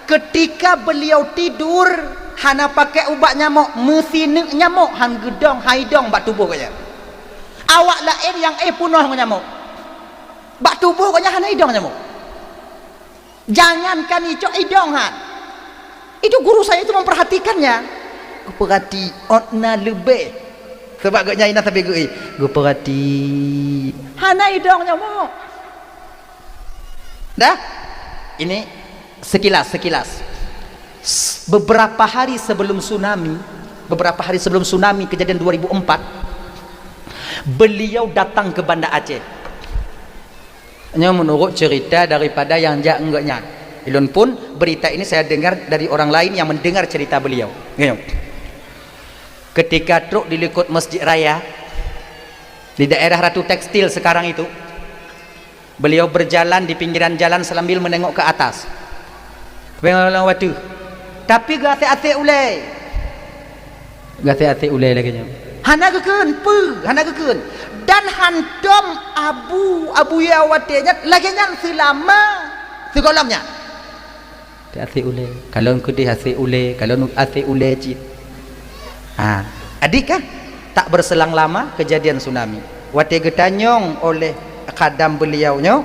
ketika beliau tidur hana pakai ubat nyamuk, mesin nyamuk han gedong haidong bak tubuh kaya. Awak lain yang punah nyamuk. Bak tubuh kaya hana hidong nyamuk. Jangankan itu hidong han. Itu guru saya itu memperhatikannya. Perhati otna lebih. Sebab gak nyai tapi gue perhati hana hidong nyamuk. Dah. Ini sekilas. Beberapa hari sebelum tsunami kejadian 2004, beliau datang ke Banda Aceh. Hanya menurut cerita daripada yang enggaknya. Ilun pun berita ini saya dengar dari orang lain yang mendengar cerita beliau. Ketika truk dilekut Masjid Raya di daerah Ratu Tekstil sekarang itu, beliau berjalan di pinggiran jalan sambil menengok ke atas. Tapi gate ulai lagi nya. Hana keken. Dan hantom abu ya watenya lagi nya selama sekolamnya. Ate ulai. Kalau ku di ate ulai, kalau ate ulai cit. Adik kan tak berselang lama kejadian tsunami. Wate getanyong oleh kadam beliau nya.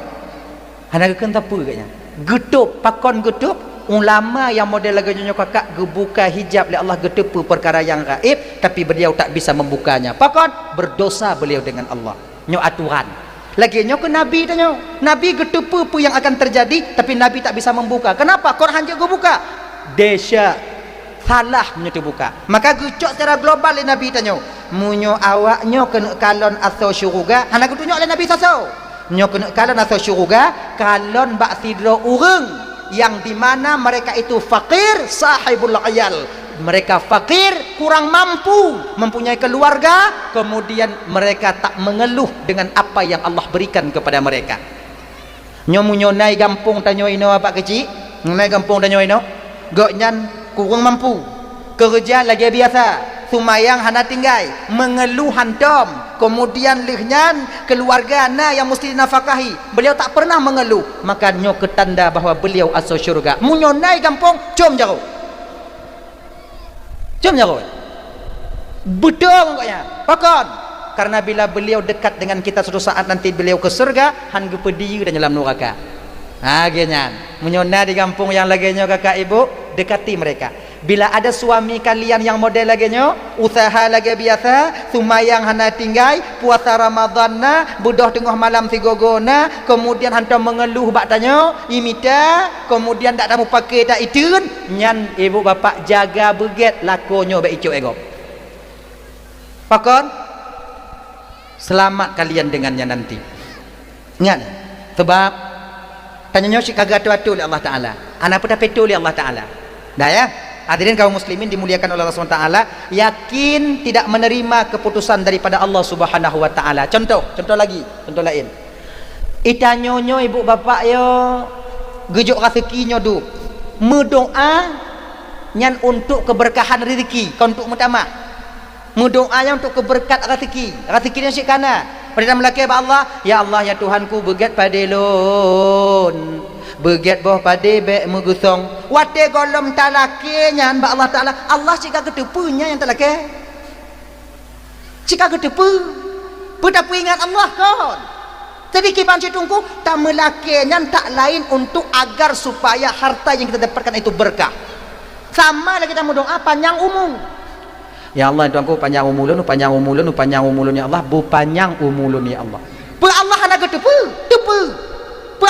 Hana keken tapu katnya. Getup, pakon getup ulama yang model lagi nyo kakak gebuka hijab oleh Allah getepu perkara yang gaib tapi beliau tak bisa membukanya. Pakon berdosa beliau dengan Allah. Nyo aturan. Lagi nyo ke Nabi tanya. Nabi getepu apa yang akan terjadi tapi Nabi tak bisa membuka. Kenapa? Quran je buka. Desya salah menyo buka. Maka gucok secara global oleh Nabi tanya. Munyo awaknyo kena kalon atau syurga. Hana tunjuk oleh Nabi sasau. Nyo kena kalon atau syurga kalon bak sidro urang yang dimana mereka itu fakir sahibul ayal, mereka fakir kurang mampu mempunyai keluarga, kemudian mereka tak mengeluh dengan apa yang Allah berikan kepada mereka. Nyomunyo nai gampung tanyo ino apa kecil nai gampung tanyo ino goknyan kurang mampu kerja lagi biasa sumayang hana tinggai mengeluh hantom, kemudian lihnya keluarga na yang mesti dinafkahi, beliau tak pernah mengeluh, maka nyo ketanda bahawa beliau asal syurga. Munyo nai gampung com jaro betul koknya pakon, karena bila beliau dekat dengan kita suatu saat nanti beliau ke surga han gepedi dan dalam neraka. Genyan munyo na di kampung yang lagi nyo kakak ibu dekati mereka. Bila ada suami kalian yang model lagi nyo usaha lagi biasa sumayang hana tinggai puasa Ramadan na budoh tengah malam sigogona, kemudian hantar mengeluh bak tanyo imita, kemudian tak tahu pakai tak itun nyan ibu bapak jaga beget lakonyo bak icuk ego pakon selamat kalian dengannya nanti. Ingat sebab tanya nyo si kagak atu oleh Allah Taala anak pun dapat oleh Allah Taala dah ya. Hadirin kaum muslimin dimuliakan oleh Allah SWT, yakin tidak menerima keputusan daripada Allah Subhanahu wa taala. Contoh lagi, contoh lain. Itanyonyo ibu bapak yo gejuk rezekinyo du. Mendoa nyan untuk keberkahan rezeki, kau untuk mutama. Mendoanya untuk keberkat rezeki. Rezekinya si kana. Pada melaki Allah, ya Allah ya Tuhanku begat padelon. Begat boh pade be megusong wate golom talake nyan ba Allah Taala Allah cika ketepunya yang talake cika ketepu petapu ingat Allah kon. Jadi kiban citungku tak melake nyan tak lain untuk agar supaya harta yang kita dapatkan itu berkah. Sama lagi kita doa panjang umur. Ya Allah Tuhanku panjang umulun panjang umulun panjang umulun ya Allah bu panjang umulun ya Allah. Bu Allah hana ketepu tepu.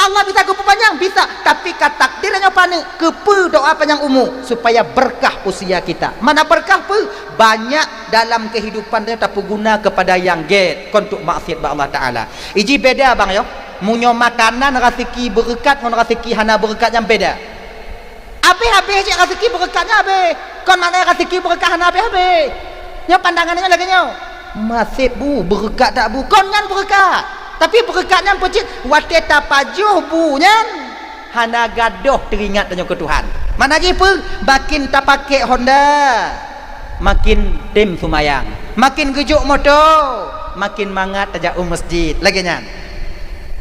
Allah bisa kepu panjang bisa, tapi takdirnya pane kepu doa panjang umur supaya berkah usia kita. Mana berkah pun banyak dalam kehidupan dia tapi guna kepada yang get untuk maksiat ba Allah Taala. Iji beda bang yo, munyo makanan rezeki berkat ngon rezeki hana berkat yang beda. Ape je rezeki berkatnya ape. Kon mana rezeki berkah hana ape. Nyo pandangannya lagi nyo. Masih bu berkat tak bu kon ngan berkat. Tapi berkatnya pecit wate tapajuh bunyan hana gadoh teringat tanya ke Tuhan. Mana lagi pun makin tak pakai Honda makin tim sumayang, makin gejuk motor makin mangat tajak masjid lagi nyan.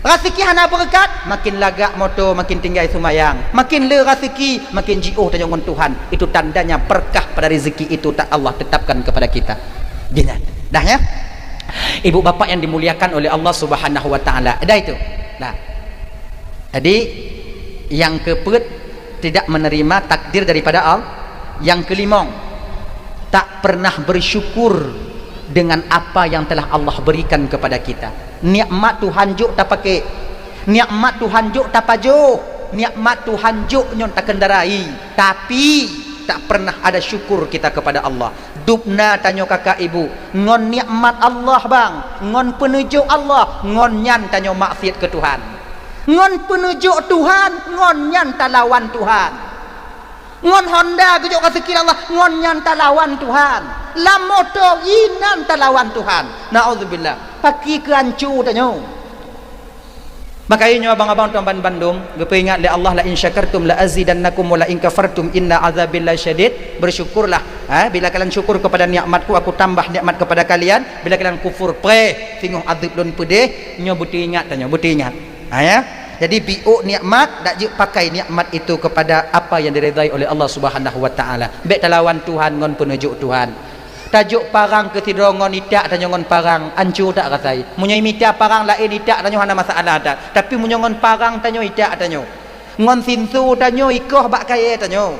Rezeki hana berkat makin lagak motor makin tinggal sumayang, makin le rezeki makin jiuh tanya dengan Tuhan. Itu tandanya berkah pada rezeki itu tak Allah tetapkan kepada kita. Jangan dah ya. Ibu bapak yang dimuliakan oleh Allah Subhanahu wa taala. Dah itu. Nah. Jadi yang keempat tidak menerima takdir daripada Allah. Yang kelima tak pernah bersyukur dengan apa yang telah Allah berikan kepada kita. Nikmat Tuhan juk tak pakai. Nikmat Tuhan juk tak pajuh. Nikmat Tuhan juk nyon tak kendarai. Tapi tak pernah ada syukur kita kepada Allah. Dupna tanyo kakak ibu ngon nikmat Allah bang, ngon penunjuk Allah, ngon nyan tanyo maksiat ke Tuhan, ngon penunjuk Tuhan, ngon nyan talawan Tuhan, ngon Honda gejuk rezeki Allah, ngon nyan talawan Tuhan, la motor inan talawan Tuhan. Naudzubillah paki ke ancu tanyo. Maka ini abang-abang tuan Bandung, gepe ingat li Allah la in syakartum la azidannakum wa la in kafartum inna azabillahi syadid. Bersyukurlah. Bila kalian syukur kepada nikmatku aku tambah nikmat kepada kalian. Bila kalian kufur singguh azab lun pedih, nyo buti ingat tanya, buti ingat. Ya. Jadi biuk nikmat dak je pakai nikmat itu kepada apa yang diridai oleh Allah Subhanahu wa taala. Bek talawan Tuhan ngon penujuk Tuhan. Tajuk parang ketidongon idak tanjongon parang ancur tak katai. Munyai mita parang lain idak tanyo hana masalah tak. Tapi munyongon parang tanyo idak tanyo. ngon sinsu tanyo ikoh bak kaya tanyo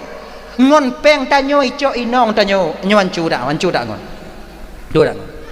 ngon peng tanyo icok inong tanyo wancu dak ngon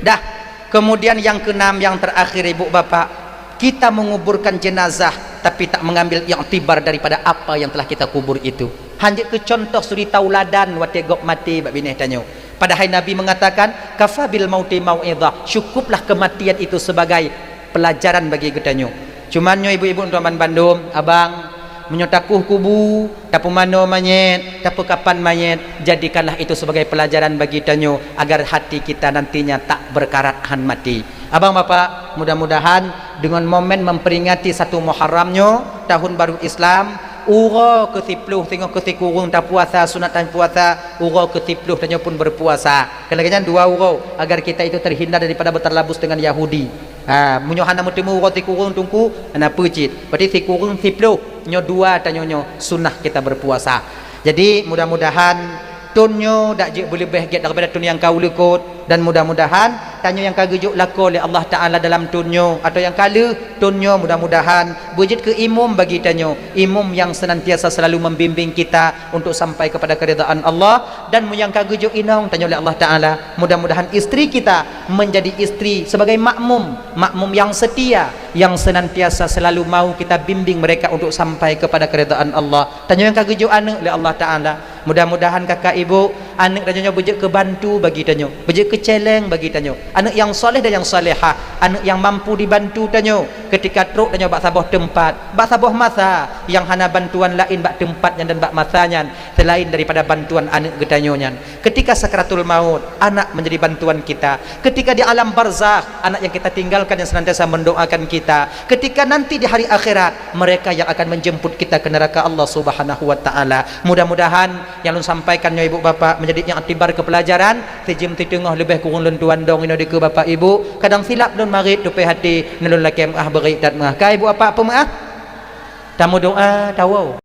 dah. Kemudian yang keenam, yang terakhir ibu bapak, kita menguburkan jenazah tapi tak mengambil i'tibar daripada apa yang telah kita kubur itu. Hanya ke contoh suri tauladan wate gok mati bak bineh tanyo. Padahal Nabi mengatakan kafabil mauti mau'izah, cukuplah kematian itu sebagai pelajaran bagi kita nyo. Cuman nyo ibu-ibu tuan Bandung, abang menyotakuh kubu tapu mano mayet tapu kapan mayet, jadikanlah itu sebagai pelajaran bagi tanyo agar hati kita nantinya tak berkarat han mati. Abang bapak, mudah-mudahan dengan momen memperingati 1 Muharramnyo tahun baru Islam, uro ke-10 tengok ke-10 tak puasa sunat dan puasa, uro ke-10 tanyo pun berpuasa. Kadang-kadang 2 uro agar kita itu terhindar daripada berterlabus dengan Yahudi. Munyohan namu temu roti kurung tungku ana pecit. Berarti si kurung 10 nyo 2 tanyo sunnah kita berpuasa. Jadi mudah-mudahan tunyo dak je boleh bahagia daripada tun yang kau lekut, dan mudah-mudahan tanyo yang kagejuk lako oleh Allah Taala dalam tunyo atau yang kala tunyo mudah-mudahan wujud ke imam bagi tanyo, imam yang senantiasa selalu membimbing kita untuk sampai kepada keridaan Allah, dan yang kagejuk inong tanyo oleh Allah Taala mudah-mudahan istri kita menjadi istri sebagai makmum yang setia, yang senantiasa selalu mau kita bimbing mereka untuk sampai kepada keridaan Allah. Tanyo yang kagejuk anak oleh Allah Taala, mudah-mudahan kakak ibu anak tanyo bejek kebantu bagi tanyo, bejek keceleng bagi tanyo, anak yang soleh dan yang salehah, anak yang mampu dibantu tanyo ketika truk tanyo bak saboh tempat, bak saboh masa yang hana bantuan lain bak tempatnya dan bak masanya selain daripada bantuan anak getanyonya. Ketika sakratul maut, anak menjadi bantuan kita. Ketika di alam barzakh, anak yang kita tinggalkan yang senantiasa mendoakan kita. Ketika nanti di hari akhirat, mereka yang akan menjemput kita ke neraka Allah Subhanahu wa taala. Mudah-mudahan yang lu sampaikan ya ibu bapak menjadi yang aktibar ke pelajaran sejam ti tengah lebih kurang lentuan dong ino deke bapak ibu kadang silap lun marit tupai hati nelun lakem beri dan mah kai ibu apa maaf tamu doa tahu